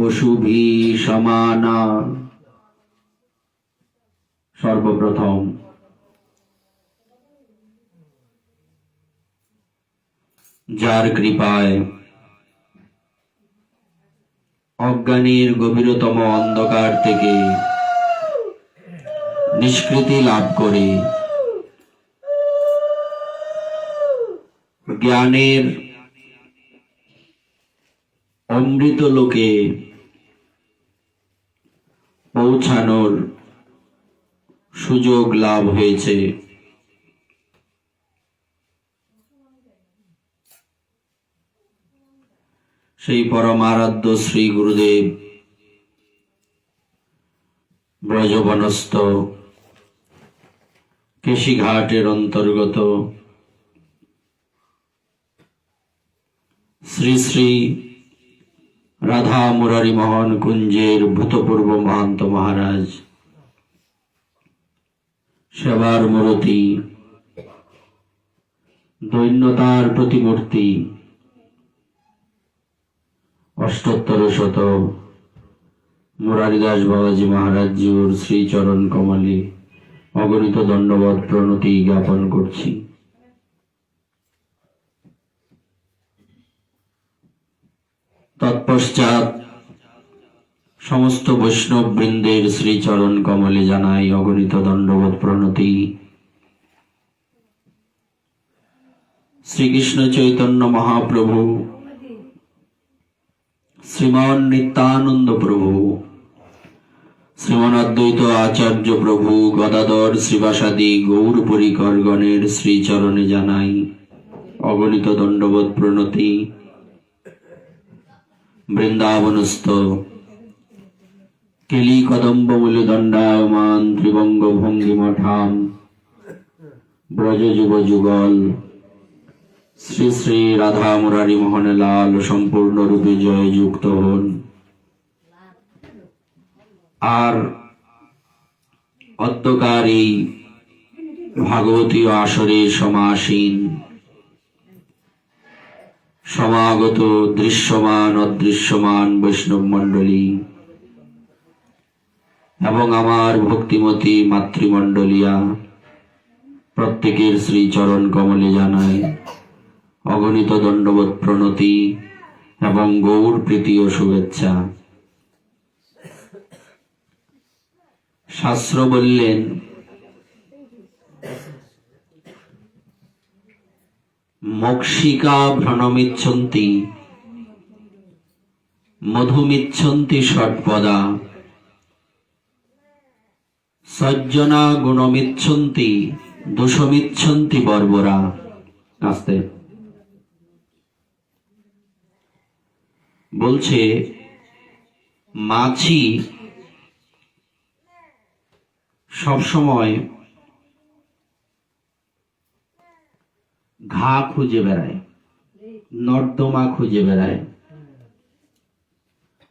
পশুভি সমানা। সর্বপ্রথম যার কৃপায় অজ্ঞানীর গভীরতম অন্ধকার থেকে নিষ্কৃতি লাভ করে জ্ঞানের অমৃত লোকে পৌঁছানোর সুযোগ লাভ হয়েছে, সেই পরম আরাধ্য শ্রী গুরুদেব ব্রজবনস্থ কেশিঘাটের অন্তর্গত শ্রী শ্রী রাধা মুরারি মোহন কুঞ্জের ভূতপূর্ব মহান্ত মহারাজ, সেবার মূরতি, দৈন্যতার প্রতিমূর্তি, অষ্টোত্তর শত মুরারিদাস বাবাজি মহারাজজিউর শ্রীচরণ কমলে অগণিত দণ্ডবত প্রণতি জ্ঞাপন করছি। তৎপশ্চাৎ সমস্ত বৈষ্ণব বৃন্দের শ্রীচরণ কমলে জানাই অগণিত দণ্ডবত প্রণতি। শ্রীকৃষ্ণ চৈতন্য মহাপ্রভু, শ্রীমান নিত্যানন্দ প্রভু, শ্রীমান অদ্বৈত আচার্য প্রভু, গদাধর শ্রীবাসাদি গৌর পরিকরগণের শ্রীচরণে জানাই অগণিত দণ্ডবত প্রণতি। বৃন্দাবনস্থ কেলি কদম্বমূল দণ্ডায়মান ত্রিবঙ্গ ভঙ্গি মঠাম ব্রজ যুব যুগল শ্রী শ্রী রাধা মুরারি মোহন লাল সম্পূর্ণরূপে জয় যুক্ত হন। আর অদ্যকার এই ভাগবতীয় আসরে সমাসীন সমাগত দৃশ্যমান অদৃশ্যমান বৈষ্ণব মণ্ডলী এবং আমার ভক্তিমতী মাতৃমণ্ডলিয়া প্রত্যেকের শ্রীচরণ কমলে জানাই অগণিত দণ্ডবত প্রণতি এবং গৌর প্রীতি ও শুভেচ্ছা। শাস্ত্র বললেন, মক্ষিকা ভ্রণমিচ্ছন্তি মধুমিচ্ছন্তি ষটপদা সজ্জনা গুণমিচ্ছন্তি দোষমিচ্ছন্তি বর্বরা। আস্তে বলছে, মাছি সবসময় ঘা খুঁজে বেড়ায়, নর্দমা খুঁজে বেড়ায়,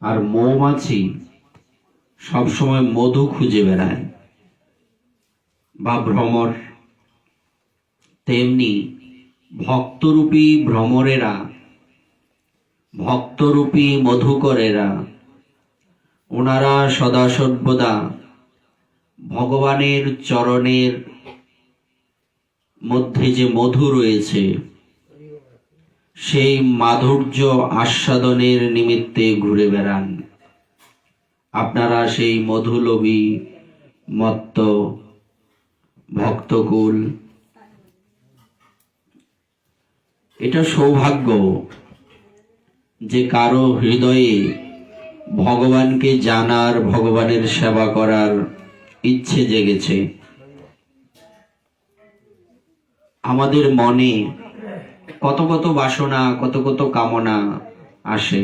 আর মৌমাছি সবসময় মধু খুঁজে বেড়ায় বা ভ্রমর। তেমনি ভক্তরূপী ভ্রমরেরা, ভক্তরূপী মধুকরেরা, ওনারা সদা সর্বদা ভগবানের চরণের মধ্যে যে মধু রয়েছে সেই মাধুর্য আস্বাদনের নিমিত্তে ঘুরে বেড়ান। আপনারা সেই মধুলোভী মত্ত ভক্তকুল, এটা সৌভাগ্য যে কারো হৃদয়ে ভগবানকে জানার, ভগবানের সেবা করার ইচ্ছে জেগেছে। আমাদের মনে কত কত বাসনা, কত কত কামনা আসে,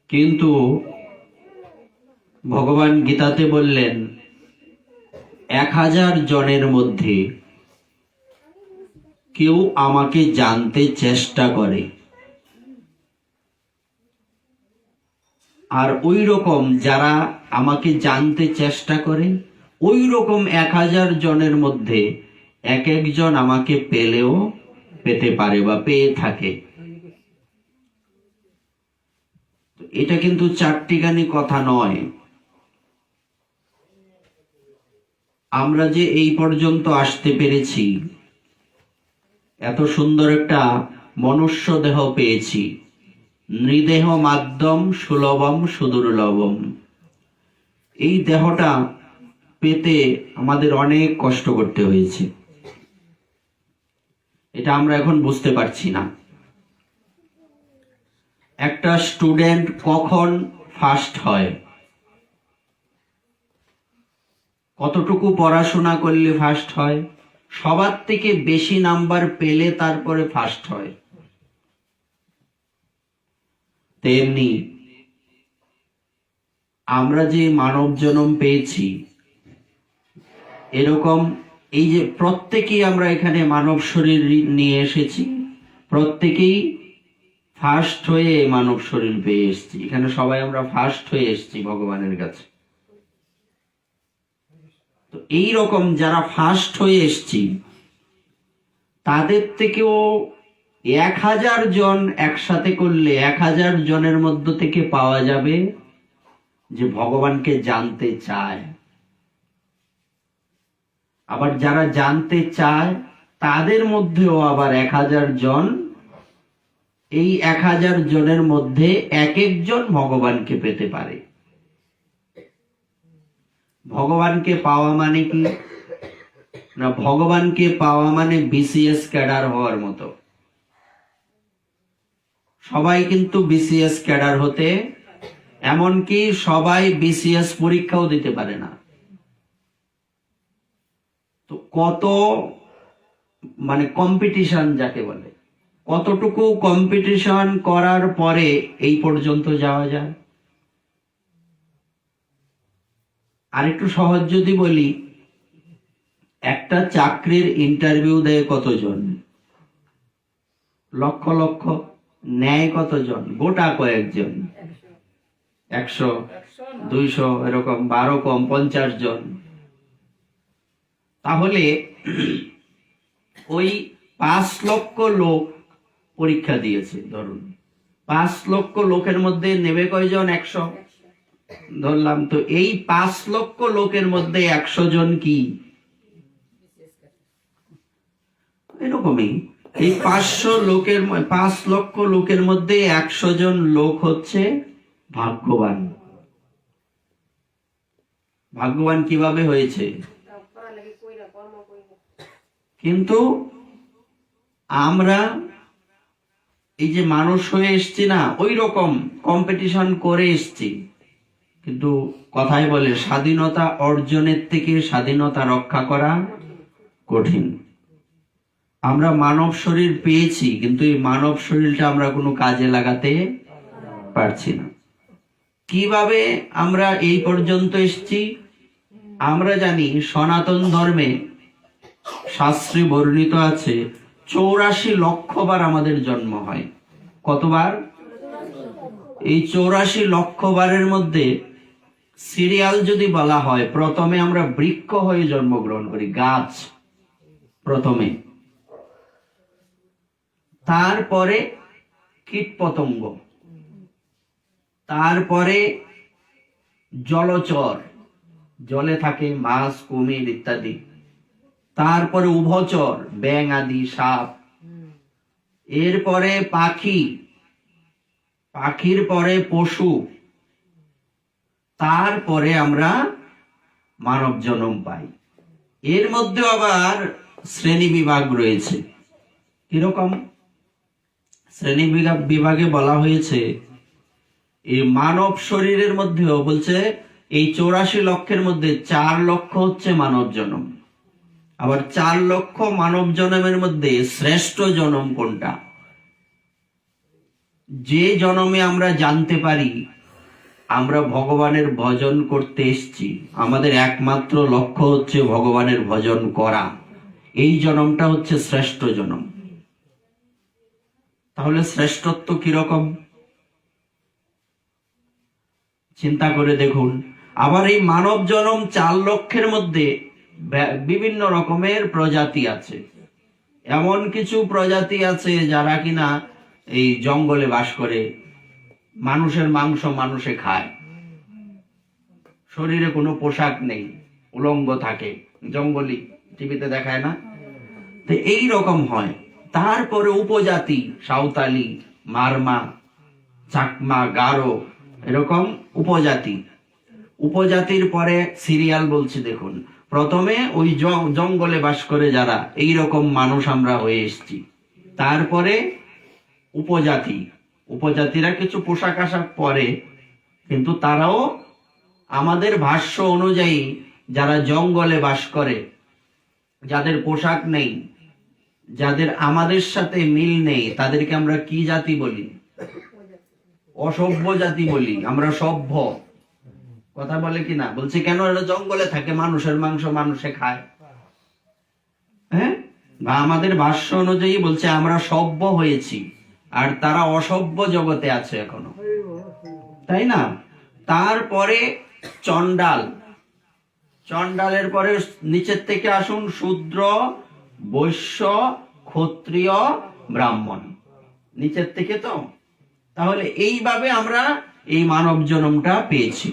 কিন্তু ভগবান গীতাতে বললেন 1000 জনের মধ্যে কেউ আমাকে জানতে চেষ্টা করে, আর ওই রকম যারা আমাকে জানতে চেষ্টা করে ওই রকম 1000 জনের মধ্যে এক একজন আমাকে পেলেও পেতে পারে বা পেয়ে থাকে। এটা কিন্তু চারটিখানি কথা নয়। আমরা যে এই পর্যন্ত আসতে পেরেছি, এত সুন্দর একটা মনুষ্য দেহ পেয়েছি, নৃদেহ মাধ্যম সুলভম সুদুর্লভম। এই দেহটা পেতে আমাদের অনেক কষ্ট করতে হয়েছে, এটা আমরা এখন বুঝতে পারছি না। একটা স্টুডেন্ট কখন ফার্স্ট হয়, কতটুকু পড়াশোনা করলে ফার্স্ট হয়? সবার থেকে বেশি নাম্বার পেলে তারপরে ফার্স্ট হয়। তেমনি আমরা যে মানব জন্ম পেয়েছি, এরকম এই যে প্রত্যেকেই আমরা এখানে মানব শরীর নিয়ে এসেছি, প্রত্যেকেই ফার্স্ট হয়ে মানব শরীর পেয়ে এসেছি। এখানে সবাই আমরা ফার্স্ট হয়ে এসেছি ভগবানের কাছে। তো এই রকম যারা ফার্স্ট হয়ে এসেছি, তাদের থেকেও 1000 জন একসাথে করলে 1000 জনের মধ্য থেকে পাওয়া যাবে যে ভগবানকে জানতে চায়। আবার যারা জানতে চায় তাদের মধ্যেও আবার 1000 জন, এই 1000 জনের মধ্যে এক একজন ভগবানকে পেতে পারে। ভগবানকে পাওয়া মানে কি না, ভগবানকে পাওয়া মানে বিসিএস ক্যাডার হওয়ার মতো। সবাই কিন্তু বিসিএস ক্যাডার হতে, এমনকি সবাই বিসিএস পরীক্ষাও দিতে পারে না। তো কত মানে কম্পিটিশন যাকে বলে, কতটুকু কম্পিটিশন করার পরে এই পর্যন্ত যাওয়া যায়। আরেকটু সহজ যদি বলি, একটা চাকরির ইন্টারভিউ দেয় কতজন? লক্ষ লক্ষ। নেয় কতজন? গোটা কয়েকজন, 100, 200, এরকম 12 কম 50 জন। তাহলে ওই 5 লক্ষ লোক পরীক্ষা দিয়েছে, ধরুন 5 লক্ষ লোকের মধ্যে নেবে কয়জন? 100 ধরলাম। তো এই 5 লক্ষ লোকের মধ্যে 100 জন কি? এরকমই এই 5 লক্ষ লোকের মধ্যে 100 জন লোক হচ্ছে ভাগ্যবান। ভাগ্যবান কিভাবে হয়েছে? কিন্তু আমরা এই যে মানুষ হয়ে এসছি না, ওই রকম কম্পিটিশন করে এসছি। কিন্তু কথাই বলে, স্বাধীনতা অর্জনের থেকে স্বাধীনতা রক্ষা করা কঠিন। আমরা মানব শরীর পেয়েছি, কিন্তু এই মানব শরীরটা আমরা কোনো কাজে লাগাতে পারছি না। কিভাবে আমরা এই পর্যন্ত এসেছি? আমরা জানি সনাতন ধর্মে শাস্ত্রে বর্ণিত আছে 84 লক্ষ বার আমাদের জন্ম হয়। কতবার? এই 84 লক্ষ বারের মধ্যে সিরিয়াল যদি বলা হয়, প্রথমে আমরা বৃক্ষ হয়ে জন্মগ্রহণ করি, গাছ প্রথমে, তারপরে কীটপতঙ্গ, তারপরে জলচর, জলে থাকে মাছ, কুমির ইত্যাদি, তারপরে উভচর, ব্যাঙ আদি, সাপ, এরপরে পাখি, পাখির পরে পশু, তারপরে আমরা মানব জন্ম পাই। এর মধ্যে আবার শ্রেণী বিভাগ রয়েছে। কিরকম? শ্রেণী বিভাগে বলা হয়েছে, এই মানব শরীরের মধ্যেও বলছে এই 84 লক্ষের মধ্যে 4 লক্ষ হচ্ছে মানব জন্ম। আবার 4 লক্ষ মানব জন্মের মধ্যে শ্রেষ্ঠ জন্ম কোনটা? যে জন্মে আমরা জানতে পারি আমরা ভগবানের ভজন করতে এসেছি, আমাদের একমাত্র লক্ষ্য হচ্ছে ভগবানের ভজন করা, এই জন্মটা হচ্ছে শ্রেষ্ঠ জন্ম। তাহলে শ্রেষ্ঠত্ব কিরকম চিন্তা করে দেখুন। আবার এই মানব জন্ম 4 লক্ষের মধ্যে বিভিন্ন রকমের প্রজাতি আছে। এমন কিছু প্রজাতি আছে যারা কিনা এই জঙ্গলে বাস করে, মানুষের মাংস মানুষে খায়, শরীরে কোনো পোশাক নেই, উলঙ্গ থাকে, জঙ্গলি, টিভিতে দেখায় না? তো এই রকম হয়। তারপরে উপজাতি, সাঁওতালি, মারমা, চাকমা, গারো, এরকম উপজাতি। উপজাতির পরে সিরিয়াল বলছি দেখুন, প্রথমে ওই জঙ্গলে বাস করে যারা, এই রকম মানুষ আমরা হয়ে এসেছি। তারপরে উপজাতি, উপজাতিরা কিছু পোশাক আশাক পরে, কিন্তু তারাও আমাদের ভাষ্য অনুযায়ী যারা জঙ্গলে বাস করে, যাদের পোশাক নেই, যাদের আমাদের সাথে মিল নেই, তাদেরকে আমরা কি জাতি বলি? অসভ্য জাতি বলি। আমরা সভ্য, কথা বলে কিনা? বলছে কেন? এরা জঙ্গলে থাকে, মানুষের মাংস মানুষে খায়। হ্যাঁ, বা আমাদের ভাষ্য অনুযায়ী বলছে আমরা সভ্য হয়েছি, আর তারা অসভ্য জগতে আছে এখনো, তাই না? তারপরে চন্ডাল, চন্ডালের পরে নিচের থেকে আসুন শূদ্র, বৈশ্য, ক্ষত্রিয়, ব্রাহ্মণ, নিচের থেকে। তো তাহলে এইভাবে আমরা এই মানব জন্মটা পেয়েছি।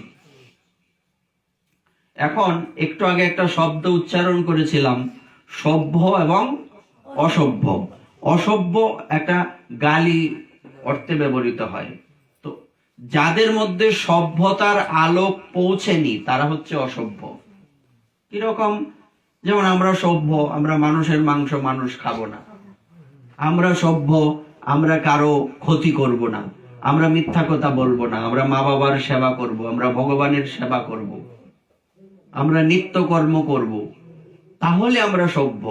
এখন একটু আগে একটা শব্দ উচ্চারণ করেছিলাম, সভ্য এবং অসভ্য। অসভ্য একটা গালি অর্থে ব্যবহৃত হয়। তো যাদের মধ্যে সভ্যতার আলোক পৌঁছেনি তারা হচ্ছে অসভ্য। কিরকম? যেমন আমরা সভ্য, আমরা মানুষের মাংস মানুষ খাবো না। আমরা সভ্য, আমরা কারো ক্ষতি করব না, আমরা মিথ্যা কথা বলবো না, আমরা মা বাবার সেবা করব, আমরা ভগবানের সেবা করব, আমরা নিত্যকর্ম করব, তাহলে আমরা সভ্য।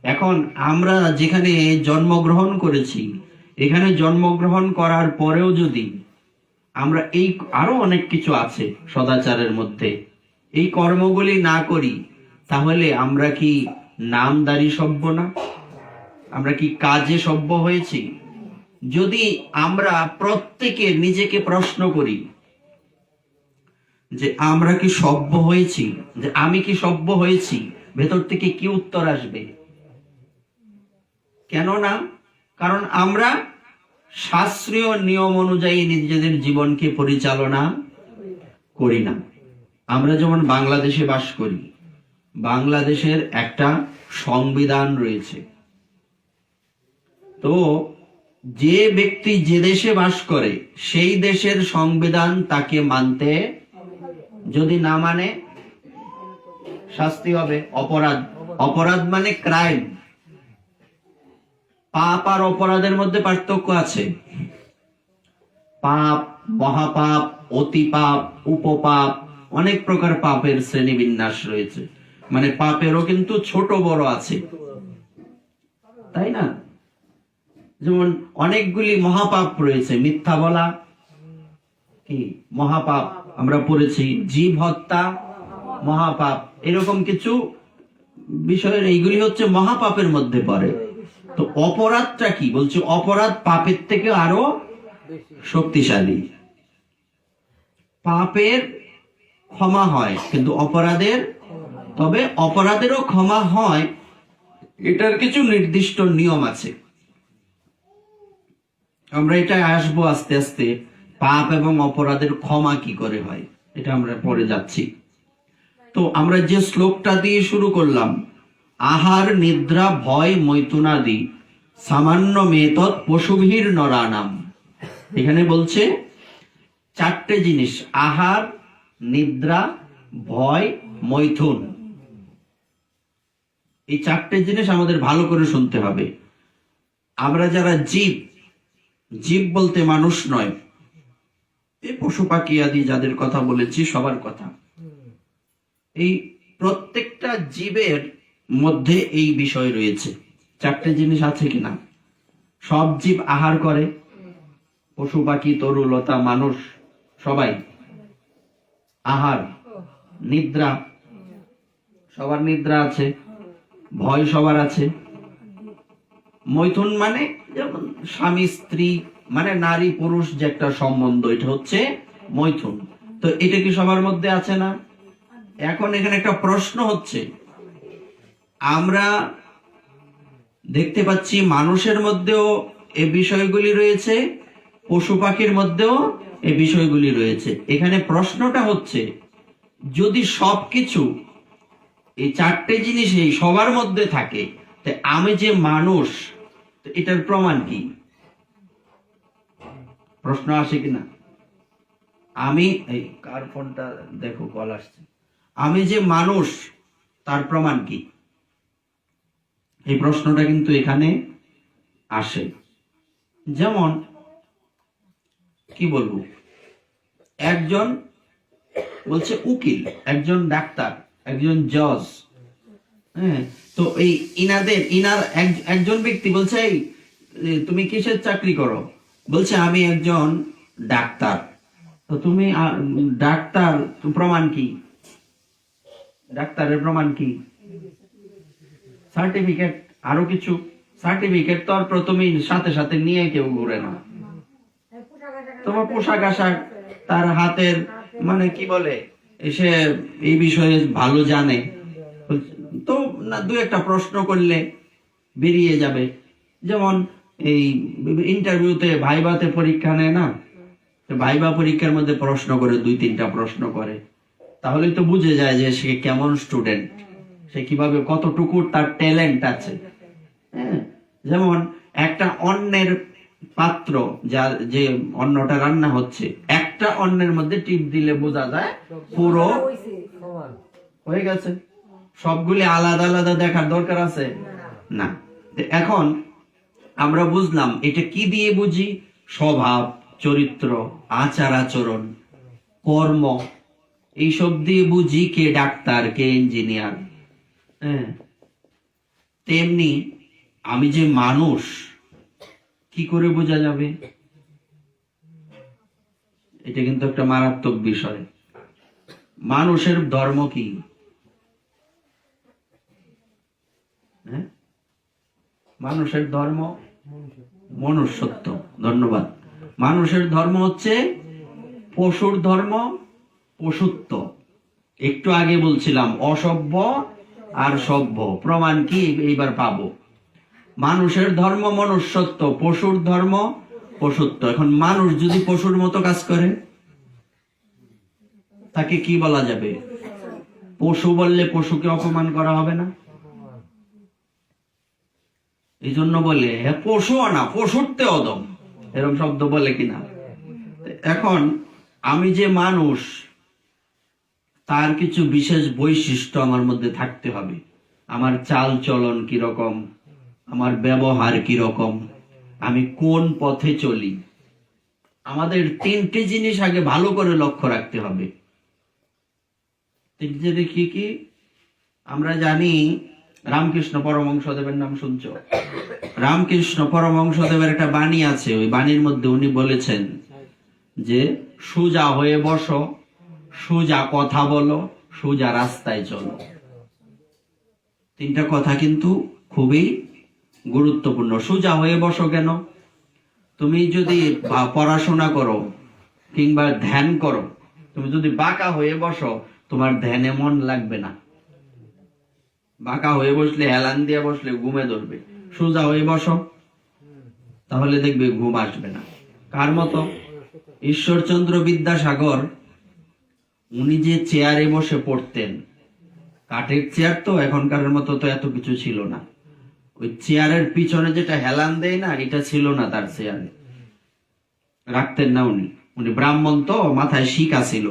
এখন আমরা যেখানে জন্মগ্রহণ করেছি, এখানে জন্মগ্রহণ করার পরেও যদি আমরা এই আরো অনেক কিছু আছে সদাচারের মধ্যে, এই কর্মগুলি না করি, তাহলে আমরা কি নামদারি সভ্য না? আমরা কি কাজে সভ্য হয়েছি? যদি আমরা প্রত্যেকে নিজেকে প্রশ্ন করি যে আমরা কি সভ্য হয়েছি, যে আমি কি সভ্য হয়েছি, ভেতর থেকে কি উত্তর আসবে? কেন না? কারণ আমরা শাস্ত্রীয় নিয়ম অনুযায়ী নিজেদের জীবনকে পরিচালনা করি না। আমরা যেমন বাংলাদেশে বাস করি, বাংলাদেশের একটা সংবিধান রয়েছে। তো যে ব্যক্তি যে দেশে বাস করে সেই দেশের সংবিধান তাকে মানতে, যদি না মানে শাস্তি হবে, অপরাধ। অপরাধ মানে ক্রাইম। পাপ আর অপরাধের মধ্যে পার্থক্য আছে। পাপ, মহাপাপ, অতি পাপ, উপপাপ, অনেক প্রকার পাপের শ্রেণীবিন্যাস রয়েছে। মানে পাপেরও কিন্তু ছোট বড় আছে, তাই না? যেমন অনেকগুলি মহাপাপ রয়েছে। মিথ্যা বলা কি মহাপাপ, আমরা পড়েছি। জীব হত্যা মহাপাপ, এরকম কিছু বিষয়ের এইগুলি হচ্ছে মহাপাপের মধ্যে পড়ে। তো অপরাধটা কি? বলছে অপরাধ পাপের থেকে আরো শক্তিশালী। পাপের ক্ষমা হয় কিন্তু অপরাধের, তবে অপরাধেরও ক্ষমা হয়, এটার কিছু নির্দিষ্ট নিয়ম আছে। আমরা এটা আসবো আস্তে আস্তে, পাপ এবং অপরাধের ক্ষমা কি করে হয় এটা আমরা পরে যাচ্ছি। তো আমরা যে শ্লোকটা দিয়ে শুরু করলাম, আহার নিদ্রা ভয় মৈথুনাদি সামান্য মেতৎ পশুভীর নরানাম, এখানে বলছে চারটে জিনিস, আহার, নিদ্রা, ভয়, মৈথুন। এই চারটে জিনিস আমাদের ভালো করে শুনতে হবে। আমরা যারা জীব, জীব বলতে মানুষ নয়, এই পশু পাখি আদি যাদের কথা বলেছি সবার কথা, এই প্রত্যেকটা জীবের মধ্যে এই বিষয় রয়েছে। চারটে জিনিস আছে কিনা? সব জীব আহার করে, পশু পাখি, তরু লতা, মানুষ সবাই আহার। নিদ্রা, সবার নিদ্রা আছে। ভয় সবার আছে। মৈথুন মানে যেমন স্বামী স্ত্রী, মানে নারী পুরুষ যে একটা সম্বন্ধ, এটা হচ্ছে মৈথুন। তো এটা কি সবার মধ্যে আছে না? এখন এখানে একটা প্রশ্ন হচ্ছে, আমরা দেখতে পাচ্ছি মানুষের মধ্যেও এই বিষয়গুলি রয়েছে, পশু পাখির মধ্যেও এই বিষয়গুলি রয়েছে। এখানে প্রশ্নটা হচ্ছে, যদি সবকিছু এই চারটে জিনিসই সবার মধ্যে থাকে, তো আমি যে মানুষ, তো এটার প্রমাণ কি? প্রশ্ন আসে কিনা? আমি এই কার ফোনটা দেখো, কল আসছে। আমি যে মানুষ, তার প্রমাণ কি? এই প্রশ্নটা কিন্তু এখানে আসে। যেমন কি বলবো, একজন বলছে উকিল, একজন ডাক্তার, একজন জজ, হ্যাঁ, তো এই একজন ব্যক্তি বলছে, এই তুমি কিসের চাকরি করো? বলছে আমি একজন ডাক্তার। তো তুমি ডাক্তার, প্রমাণ কি? ডাক্তারের প্রমাণ কি? সার্টিফিকেট, আরো কিছু। সার্টিফিকেট তো আর প্রথমেই সাথে সাথে নিয়ে কেউ ঘুরে না। তোমার পোশাক আশাক, তার হাতের মানে কি বলে, সে এই বিষয়ে ভালো জানে, তো না দু একটা প্রশ্ন করলে বেরিয়ে যাবে। যেমন এই ইন্টারভিউতে, ভাইভাতে পরীক্ষা নেয় না, ভাইভা পরীক্ষার মধ্যে প্রশ্ন করে, 2-3টা প্রশ্ন করে, তাহলে তো বুঝে যায় যে সে কেমন স্টুডেন্ট, সে কিভাবে, কতটুকু তার ট্যালেন্ট আছে। হ্যাঁ, যেমন একটা অন্নের পাত্র, যার যে অন্নটা রান্না হচ্ছে, একটা অন্নের মধ্যে টিপ দিলে বোঝা যায় পুরো হয়ে গেছে। সবগুলি আলাদা আলাদা দেখার দরকার আছে না। এখন আমরা বুঝলাম এটা কি দিয়ে বুঝি? স্বভাব, চরিত্র, আচার আচরণ, কর্ম, এইসব দিয়ে বুঝি কে ডাক্তার, কে ইঞ্জিনিয়ার। হ্যাঁ, তেমনি আমি যে মানুষ, কি করে বোঝা যাবে? এটা কিন্তু একটা মারাত্মক বিষয়। মানুষের ধর্ম কি? হ্যাঁ, মানুষের ধর্ম মনুষ্যত্ব। ধন্যবাদ। মানুষের ধর্ম হচ্ছে পশুর ধর্ম পশুত্ব। একটু আগে বলছিলাম অসভ্য আর সভ্য, প্রমাণ কি এইবার পাবো। মানুষের ধর্ম মনুষ্যত্ব, পশুর ধর্ম পশুত্ব। এখন মানুষ যদি পশুর মতো কাজ করে, তাকে কি বলা যাবে? পশু বললে পশুকে অপমান করা হবে না? এই জন্য বলে হ্যাঁ পশু না, পশুত্বে অদম, এরকম শব্দ বলে কিনা। এখন আমি যে মানুষ, তার কিছু বিশেষ বৈশিষ্ট্য আমার মধ্যে থাকতে হবে। আমার চাল চলন কিরকম, আমার ব্যবহার কিরকম, আমি কোন পথে চলি, আমাদের 3টে জিনিস আগে ভালো করে লক্ষ্য রাখতে হবে। 3টে কি কি? আমরা জানি রামকৃষ্ণ পরমহংসদেবের নাম শুনছো? রামকৃষ্ণ পরমহংসদেবের একটা বাণী আছে, ওই বাণীর মধ্যে উনি বলেছেন যে সোজা হয়ে বসো, সোজা কথা বলো, সোজা রাস্তায় চলো। 3টা কথা কিন্তু খুবই গুরুত্বপূর্ণ। সোজা হয়ে বসো কেন? তুমি যদি পড়াশোনা করো কিংবা ধ্যান করো, তুমি যদি বাঁকা হয়ে বসো, তোমার ধ্যানে মন লাগবে না। বাঁকা হয়ে বসলে, হেলান দিয়ে বসলে ঘুমে ধরবে। সোজা হয়ে বসো, তাহলে দেখবে ঘুম আসবে না। কার মতো? ঈশ্বরচন্দ্র বিদ্যাসাগর, উনি যে চেয়ারে বসে পড়তেন, কাঠের চেয়ার তো, এখনকার মতো তো এত কিছু ছিল না। ওই চেয়ারের পিছনে যেটা হেলান দেয় না, এটা ছিল না তার চেয়ারে, রাখতেন না উনি। উনি ব্রাহ্মণ তো, মাথায় শিকা ছিল,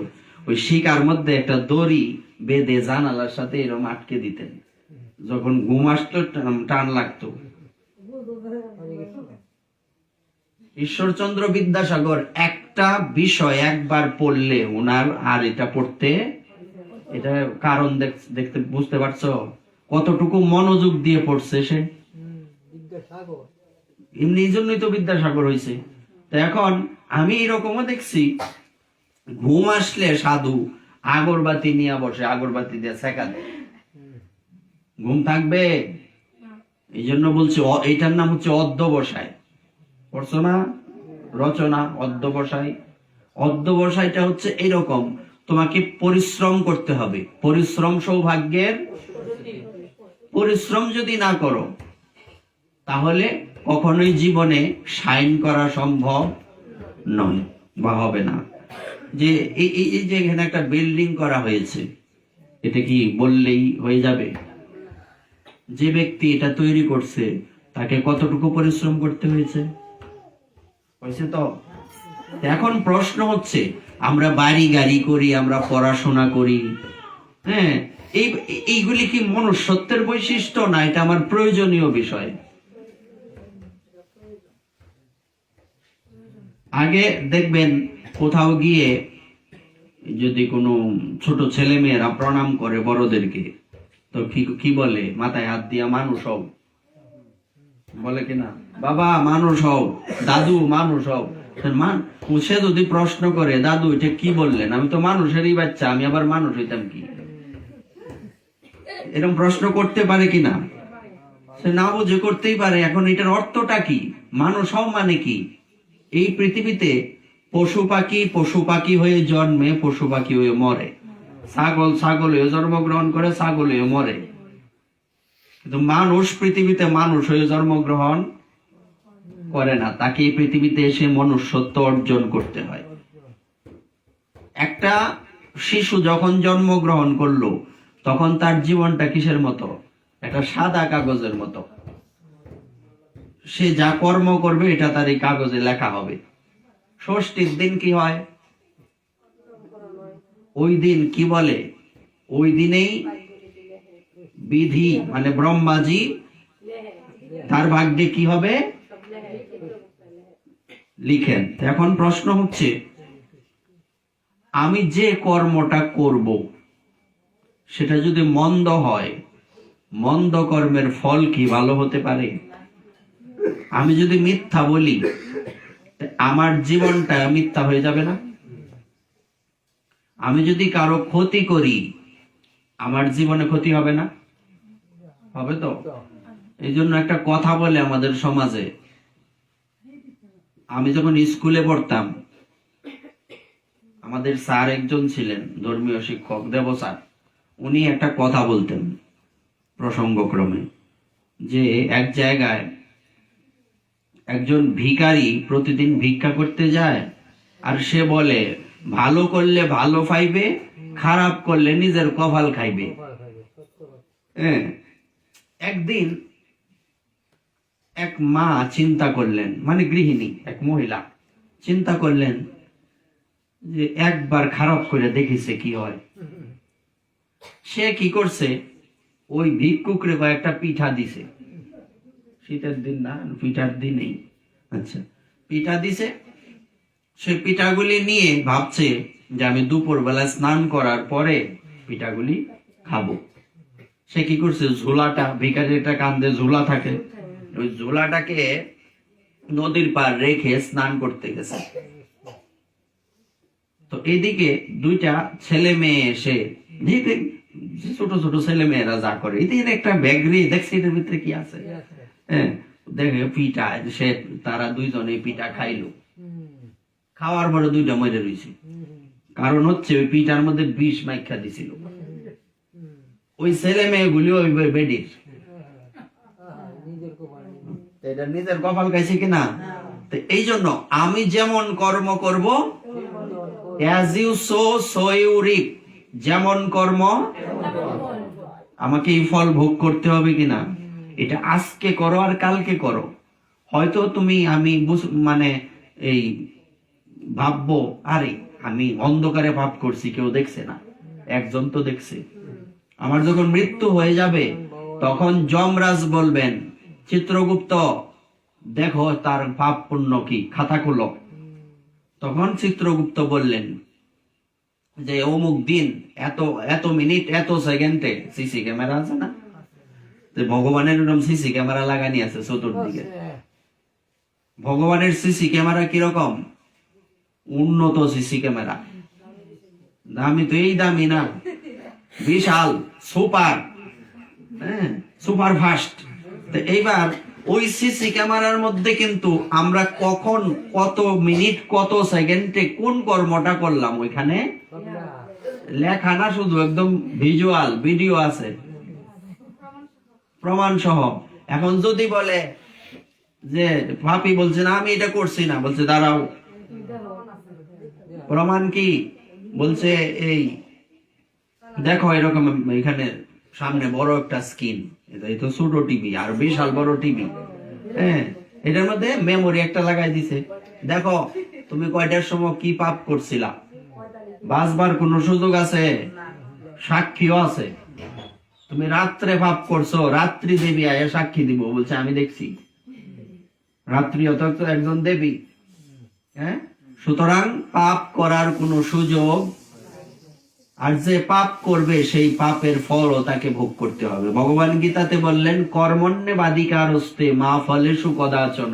ওই শিকার মধ্যে একটা দড়ি বেঁধে জানালার সাথে এরকম আটকে দিতেন। যখন ঘুম আসতো, টান লাগতো। ঈশ্বরচন্দ্র বিদ্যাসাগর একটা বিষয় একবার পড়লে ওনার আর এটা পড়তে, এটা কারণ দেখতে বুঝতে পারছো কতটুকু মনোযোগ দিয়ে পড়ছে সে। এমনি জন্যই তো বিদ্যাসাগর হয়েছে। তো এখন আমি এরকমও দেখছি, ঘুম আসলে সাধু আগরবাতি নিয়ে বসে, আগরবাতি দিয়ে সেকা দেয়, ঘুম থাকবে। এই জন্য বলছি এইটার নাম হচ্ছে অধ্যবসায়। পড়ছো না রচনা? অধ্যবসায়। অধ্যবসায়টা হচ্ছে এরকম, তোমাকে পরিশ্রম করতে হবে। পরিশ্রম সৌভাগ্যের। পরিশ্রম যদি না করো, তাহলে কখনোই জীবনে শাইন করা সম্ভব নয়। বা হবে না। যে এই যে এখানে একটা বিল্ডিং করা হয়েছে, এটা কি বললেই হয়ে যাবে? যে ব্যক্তি এটা তৈরি করছে তাকে কতটুকু পরিশ্রম করতে হয়েছে? হয়েছে তো। এখন প্রশ্ন হচ্ছে, আমরা বাড়ি গাড়ি করি, আমরা পড়াশোনা করি, হ্যাঁ, এইগুলি কি মনুষ্যত্বের বৈশিষ্ট্য, না এটা আমার প্রয়োজনীয় বিষয়? আগে দেখবেন কোথাও গিয়ে যদি কোনো ছোট ছেলে মেয়েরা প্রণাম করে বড়দেরকে, তো কি বলে? মাথায় হাত দিয়া মানুষ হও, বলে কিনা? বাবা মানুষ হও, দাদু মানুষ হও। সে যদি প্রশ্ন করে, দাদু এটা কি বললেন? আমি তো মানুষেরই বাচ্চা, আমি আবার মানুষ হইতাম কি? এরকম প্রশ্ন করতে পারে কিনা? সে না বুঝে করতেই পারে। এখন এটার অর্থটা কি? মানুষ হও মানে কি? এই পৃথিবীতে পশু পাখি হয়ে জন্মে, পশু পাখি হয়ে মরে। ছাগল হয়ে জন্মগ্রহণ করে, ছাগল হয়ে মরে। কিন্তু মানুষ পৃথিবীতে মানুষ হয়ে জন্মগ্রহণ করে না, তাকে এই পৃথিবীতে এসে মনুষ্যত্ব অর্জন করতে হয়। একটা শিশু যখন জন্মগ্রহণ করলো, তখন তার জীবনটা কিসের মতো? একটা সাদা কাগজের মতো। সে যা কর্ম করবে এটা তার এই কাগজে লেখা হবে। ষষ্ঠীর দিন কি হয়? ওই দিন কি বলে? ওই দিনেই বিধি মানে ব্রহ্মাজি তার ভাগ্যে কি হবে লিখেন। এখন প্রশ্ন হচ্ছে, আমি যে কর্মটা করব সেটা যদি মন্দ হয়, মন্দ কর্মের ফল কি ভালো হতে পারে? আমি যদি মিথ্যা বলি, আমার জীবনটা মিথ্যা হয়ে যাবে না? আমি যদি কারো ক্ষতি করি, আমার জীবনে ক্ষতি হবে না? হবে তো। এই জন্য একটা কথা বলে আমাদের সমাজে, আমি যখন স্কুলে পড়তাম, আমাদের স্যার একজন ছিলেন, ধর্মীয় শিক্ষক দেব স্যার। উনি একটা কথা বলতেন প্রসঙ্গক্রমে, যে এক জায়গায় একজন ভিখারি প্রতিদিন ভিক্ষা করতে যায়, আর সে বলে ভালো করলে ভালো পাইবে, খারাপ করলে নিজের কপাল খাইবে। একদিন এক মা চিন্তা করলেন, মানে গৃহিণী এক মহিলা চিন্তা করলেন যে একবার খারাপ করে দেখেছে কি হয়। সে কি করছে, ওই ভিক্ষুকরে কয়েকটা পিঠা দিছে। শীতের দিন না, পিঠার দিনেই, আচ্ছা পিঠা দিছে। সে পিঠাগুলি নিয়ে ভাবছে যে আমি দুপুর বেলা স্নান করার পরে পিঠাগুলি খাবো। সে কি করছে, ঝোলাটা, ভিখারিটা কান্দে ঝোলা থাকে, ওই ঝোলাটাকে নদীর পার রেখে স্নান করতে গেছে। তো এইদিকে দুইটা ছেলে মেয়ে এসে, ছোট ছোট ছেলে মেয়েরা যা করে, এদিকে একটা ব্যাগ নিয়ে দেখছে এটার ভিতরে কি আছে। হ্যাঁ, দেখে পিঠা। সে তারা দুইজনে পিঠা খাইলো। খাওয়ার পরে দুইটা মরে রয়েছে। কারণ হচ্ছে ওই পিঠার মধ্যে বিষ মাইখা দিছিল। ওই ছেলে মেয়েগুলি ওই বেডির, এটা নিজের কপাল খাইছে কিনা। এই জন্য আমি যেমন কর্ম করব, as you sow so you reap, যেমন কর্ম আমাকে এই ফল ভোগ করতে হবে কিনা। এটা আজকে করো আর কালকে করো। হয়তো তুমি আমি মানে এই ভাববো, আরে আমি অন্ধকারে পাপ করছি, কেউ দেখছে না, একজন তো দেখছে। আমার যখন মৃত্যু হয়ে যাবে, তখন যমরাজ বলবেন, চিত্রগুপ্ত দেখো তার পাপ পুণ্য কি, খাতা খুলো। তখন চিত্রগুপ্ত বললেন যে অমুক দিন এত এত মিনিট এত সেকেন্ডে, সিসি ক্যামেরা আছে না, ভগবানের এরকম সিসি ক্যামেরা লাগানি আছে চতুর্দিকে। ভগবানের সিসি ক্যামেরা কিরকম? উন্নত সিসি ক্যামেরা, দামি তো এই দামি না, বিশাল সুপার, সুপার ফাস্ট। এইবার ওই সিসি ক্যামেরার মধ্যে কিন্তু আমরা কখন, কত মিনিট, কত সেকেন্ডে কোন কর্মটা করলাম ওইখানে লেখা না, শুধু একদম ভিজুয়াল ভিডিও আছে প্রমাণ সহ। এখন যদি বলে যে পাপী বলছে না আমি এটা করছি না, বলছে দাঁড়াও প্রমাণ কি? বলছে এই দেখো এরকম এখানে সামনে বড় একটা স্ক্রিন, এই তো ছোট টিভি আর বিশাল বড় টিভি, হ্যাঁ, এটার মধ্যে মেমোরি একটা লাগাই দিছে। দেখো তুমি কয়টার সময় কি পাপ করছিলা, বাঁচবার কোন সুযোগ আছে? সাক্ষীও আছে। তুমি রাত্রে পাপ করছো, রাত্রি দেবী আয়া সাক্ষী দিব, বলছে আমি দেখছি। রাত্রি অত একজন দেবী, হ্যাঁ। সুতরাং পাপ করার কোনো সুযোগ, আর যে পাপ করবে সেই পাপের ফলও তাকে ভোগ করতে হবে। ভগবান গীতাতে বললেন কর্মণ্যে বাধিকার হস্তে মা ফলেষু কদাচন।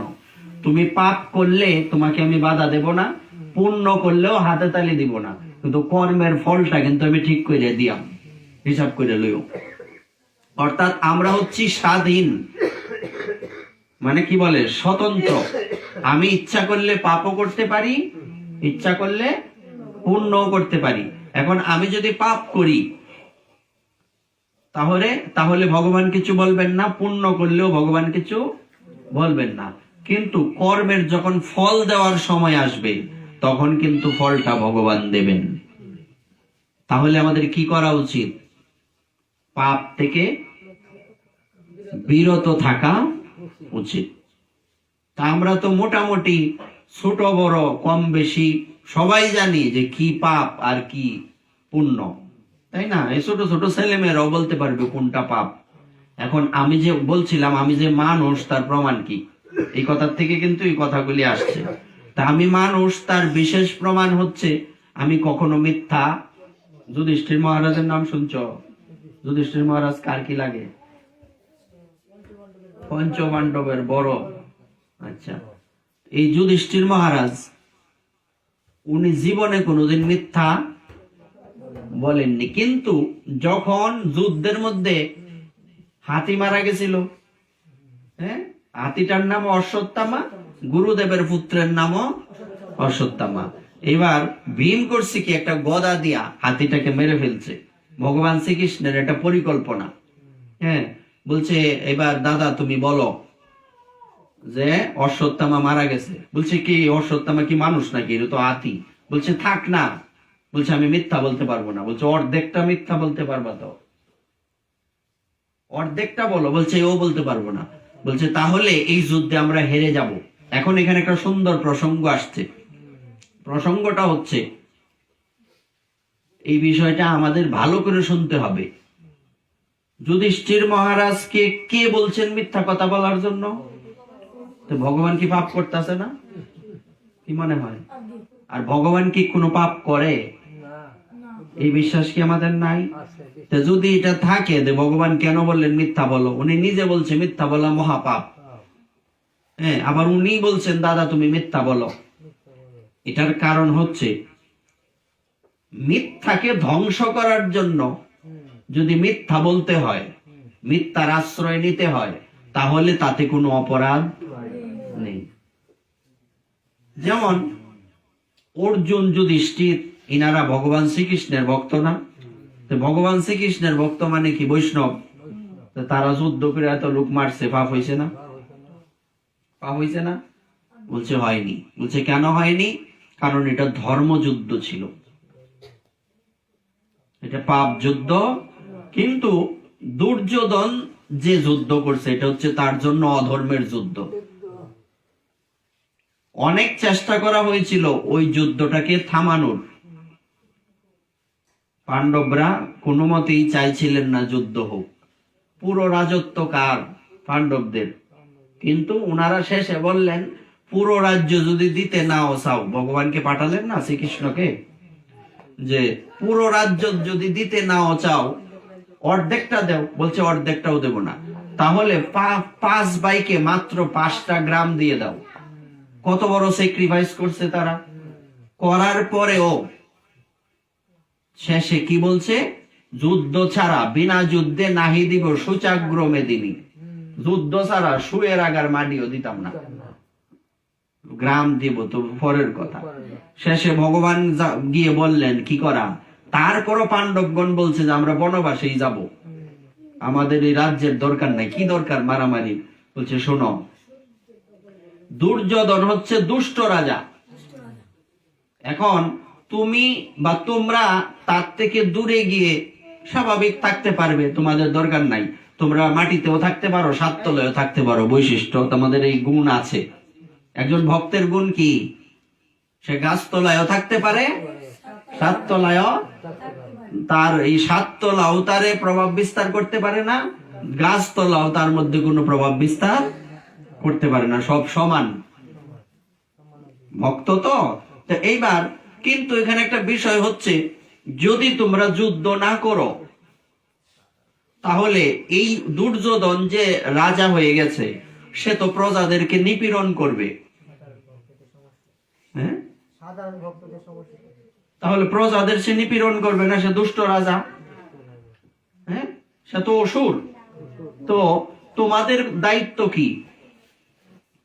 তুমি পাপ করলে তোমাকে আমি বাধা দেব না, পুণ্য করলেও হাতে তালি দিব না, কিন্তু কর্মের ফলটা কিন্তু আমি ঠিক করে দিয়াম, হিসাব করে লইও। অর্থাৎ আমরা হচ্ছি স্বাধীন, মানে কি বলে স্বতন্ত্র। আমি ইচ্ছা করলে পাপও করতে পারি, ইচ্ছা করলে পুণ্যও করতে পারি। এখন আমি যদি পাপ করি তাহলে ভগবান কিছু বলবেন না, পুণ্য করলেও ভগবান কিছু বলবেন না। কিন্তু কর্মের যখন ফল দেওয়ার সময় আসবে তখন কিন্তু ফলটা ভগবান দেবেন। তাহলে আমাদের কি করা উচিত? পাপ থেকে বিরত থাকা উচিত। তা আমরা তো মোটামুটি ছোট বড় কম বেশি সবাই জানি যে কি পাপ আর কি পুণ্য, তাই না? এই ছোট ছোট ছেলেমেয়েরাও বলতে পারবে কোনটা পাপ। এখন আমি যে বলছিলাম আমি যে মানুষ, তার প্রমাণ কি? এই কথার থেকে কিন্তু এই কথাগুলি আসছে। তা আমি মানুষ, তার বিশেষ প্রমাণ হচ্ছে আমি কখনো মিথ্যা। যুধিষ্ঠির মহারাজের নাম শুনছ? যুধিষ্ঠির মহারাজ কার কি লাগে? পঞ্চপাণ্ডবের বড়। আচ্ছা, এই যুধিষ্ঠির মহারাজ উনি জীবনে কোনোদিন মিথ্যা বলেননি, কিন্তু যখন যুদ্ধের মধ্যে হাতি মারা গেছিল, হ্যাঁ, হাতিটার নাম অশ্বত্থামা, গুরুদেবের পুত্রের নাম অশ্বত্থামা। এবার ভীম করছে কি, একটা গদা দিয়া হাতিটাকে মেরে ফেলছে। ভগবান শ্রীকৃষ্ণের একটা পরিকল্পনা, হ্যাঁ। বলছে এবার দাদা তুমি বলো যে অশ্বত্থামা মারা গেছে। বলছে কি অশ্বত্থামা কি মানুষ নাকি? এটা তো হাতি। বলছে থাক না, বলছে আমি মিথ্যা বলতে পারবো না। বলছে অর্ধেকটা মিথ্যা বলতে পারবা তো? অর্ধেকটা বলো। বলছে ও বলতে পারবো না। বলছে তাহলে এই যুদ্ধে আমরা হেরে যাব। এখন এখানে একটা সুন্দর প্রসঙ্গ আসছে। প্রসঙ্গটা হচ্ছে এই বিষয়টা আমাদের ভালো করে শুনতে হবে। যুধিষ্ঠির মহারাজকে কে বলছেন মিথ্যা কথা বলার জন্য? তো ভগবান কি পাপ করতেছে না? কি মনে হয়? আর ভগবান কি কোনো পাপ করে? এই বিশ্বাস কি আমাদের নাই? তো যদি এটা থাকে যে ভগবান কেন বললেন মিথ্যা বলো, উনি নিজে বলছে মিথ্যা বলা মহাপাপ, হ্যাঁ, আবার উনি বলছেন দাদা তুমি মিথ্যা বলো। এটার কারণ হচ্ছে মিথ্যাকে ধ্বংস করার জন্য যদি মিথ্যা বলতে হয়, মিথ্যার আশ্রয় নিতে হয়, তাহলে তাতে কোনো অপরাধ নেই। যেমন অর্জুন যুধিষ্ঠির ইনারা ভগবান শ্রীকৃষ্ণের ভক্ত না? ভগবান শ্রীকৃষ্ণের ভক্ত মানে কি বৈষ্ণব? তারা যুদ্ধ করে এত লোক মারছে, পাপ হয়েছে না? পাপ হয়েছে না? বলছে হয়নি। বলছে কেন হয়নি? কারণ এটা ধর্মযুদ্ধ ছিল, এটা পাপ যুদ্ধ। কিন্তু দুর্যোধন যে যুদ্ধ করছে এটা হচ্ছে তার জন্য অধর্মের যুদ্ধ। অনেক চেষ্টা করা হয়েছিল ওই যুদ্ধটাকে থামানোর। পাণ্ডবরা কোনো মতেই চাইছিলেন না যুদ্ধ হোক, পুরো রাজত্ব কার? পাণ্ডবদের। কিন্তু ওনারা শেষে বললেন পুরো রাজ্য যদি দিতে নাও চাও, ভগবানকে পাঠালেন না শ্রীকৃষ্ণকে, যে পুরো রাজ্য যদি দিতে নাও চাও অর্ধেকটা দেও। বলছে অর্ধেকটাও দেব না। তাহলে 5 ভাইকে মাত্র 5টা গ্রাম দিয়ে দাও। কত বড় স্যাক্রিফাইস করছে তারা। করার পরেও শেষে কি বলছে? যুদ্ধ ছাড়া বিনা যুদ্ধে নাহি দিব সুচাগ্র মেদিনী। যুদ্ধ ছাড়া শুয়ের আগার মাটিও দিতাম না, গ্রাম দিব তো পরের কথা। শেষে ভগবান গিয়ে বললেন কি করা। তারপরও পাণ্ডবগণ বলছে যে আমরা বনবাসেই যাব, আমাদের এই রাজ্যের দরকার নাই। কি দরকার মারামারি? বলছে শোনো, দুর্যোধন হচ্ছে দুষ্ট রাজা। এখন তুমি বা তোমরা তার থেকে দূরে গিয়ে স্বাভাবিক থাকতে পারবে, তোমাদের দরকার নাই। তোমরা মাটিতেও থাকতে পারো, সাত তলায়ও থাকতে পারো, বৈশিষ্ট্য তোমাদের এই গুণ আছে। একজন ভক্তের গুণ কি? সে গাছতলায়ও থাকতে পারে, সাত তলায়ও। তার এই সাত তলাও তারে প্রভাব বিস্তার করতে পারে না, গাছতলাও তার মধ্যে কোনো প্রভাব বিস্তার করতে পারে না, সব সমান ভক্ত। তো এইবার কিন্তু এখানে একটা বিষয় হচ্ছে, যদি তোমরা যুদ্ধ না করো তাহলে এই দুর্যোধন যে রাজা হয়ে গেছে সে তো প্রজাদেরকে নিপীড়ন করবে। হ্যাঁ, তাহলে প্রজাদের সে নিপীড়ন করবে না? সে দুষ্ট রাজা, হ্যাঁ, সে তো অসুর। তো তোমাদের দায়িত্ব কি?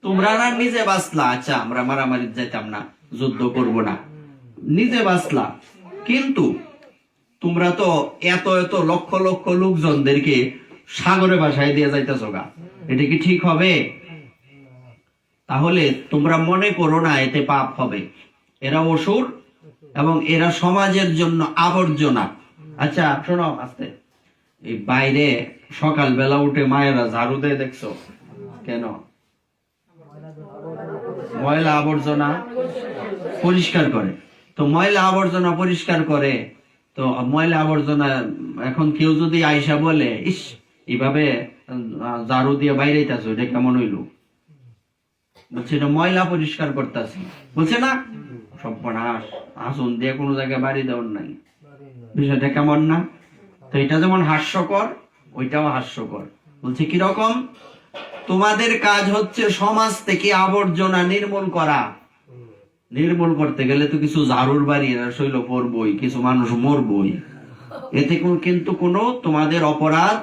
তোমরা না নিজে বাঁচলা, আচ্ছা আমরা মারামারি যাইতাম না, যুদ্ধ করব না, নিজে বাঁচলা, কিন্তু তোমরা তো এত এত লক্ষ লক্ষ লোকজনদেরকে সাগরে ভাসায় দিয়ে যাইতেছো গা, এটা কি ঠিক হবে? তাহলে তোমরা মনে করো না এতে পাপ হবে। এরা অসুর এবং এরা সমাজের জন্য আবর্জনা। আচ্ছা শোনো আস্তে, এই বাইরে সকালবেলা উঠে মায়েরা ঝাড়ু দেয়, দেখছো কেন? ময়লা আবর্জনা পরিষ্কার করে। তো ময়লা আবর্জনা পরিষ্কার করে, তো ময়লা আবর্জনা এখন কেউ যদি আইসা বলে, ইস এইভাবে ঝাড়ু দিয়ে বাইরে যাইতাছো, এটা কেমন হইলো? বলছে এটা ময়লা পরিষ্কার করতেছি, বলছে না সর্বনাশ, আসুন দিয়ে কোনো জায়গায় বাড়ি দেওয়ার নাই, বিষয়টা কেমন না? তো এটা যেমন হাস্যকর, ওইটাও হাস্যকর। বলছে কিরকম? তোমাদের কাজ হচ্ছে সমাজ থেকে আবর্জনা নির্মূল করা। নির্মূল করতে গেলে তো কিছু ঝাড়ুর বাড়ি শৈল পড়বই, কিছু মানুষ মরবই, এতে কিন্তু কোনো তোমাদের অপরাধ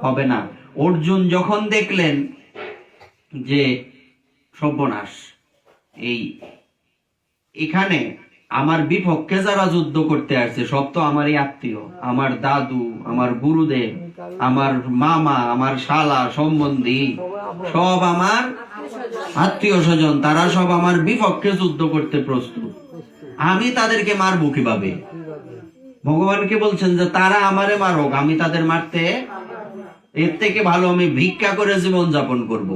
হবে না। অর্জুন যখন দেখলেন যে সর্বনাশ, এখানে আমার বিপক্ষে যারা যুদ্ধ করতে আসছে সব তো আমারই আত্মীয়, আমার দাদু, আমার গুরুদেব, আমার মামা, আমার শালা সম্বন্ধী, সব আমার আত্মীয় স্বজন, তারা সব আমার বিপক্ষে যুদ্ধ করতে প্রস্তুত, আমি তাদেরকে মারবো কিভাবে? ভগবানকে বলছেন যে তারা আমারে মারুক, আমি তাদের মারতে, এর থেকে ভালো আমি ভিক্ষা করে জীবন যাপন করব।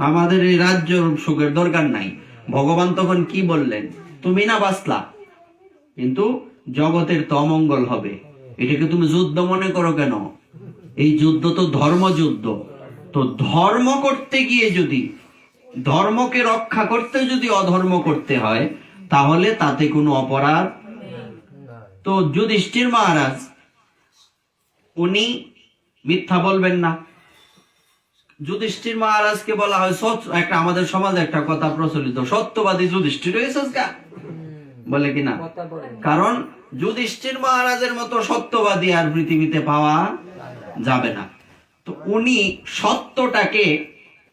আমাদের এই রাজ্য সুখের দরকার নাই। ভগবান তখন কি বললেন? তুমি না বাঁচলা, কিন্তু জগতের তো অমঙ্গল হবে, এটাকে তুমি যুদ্ধ মনে করো কেন? এই যুদ্ধ তো ধর্মযুদ্ধ। তো ধর্ম করতে গিয়ে যদি, ধর্মকে রক্ষা করতে যদি অধর্ম করতে হয়, তাহলে তাতে কোনো অপরাধ। তো যুধিষ্ঠির মহারাজ উনি মিথ্যা বলবেন না। যুধিষ্ঠির মহারাজকে বলা হয় একটা, আমাদের সমাজে একটা কথা প্রচলিত, সত্যবাদী যুধিষ্ঠির হয়েছে বলে কিনা? কারণ যুধিষ্ঠির মহারাজের মতো সত্যবাদী আর পৃথিবীতে পাওয়া যাবে না। তো উনি সত্যটাকে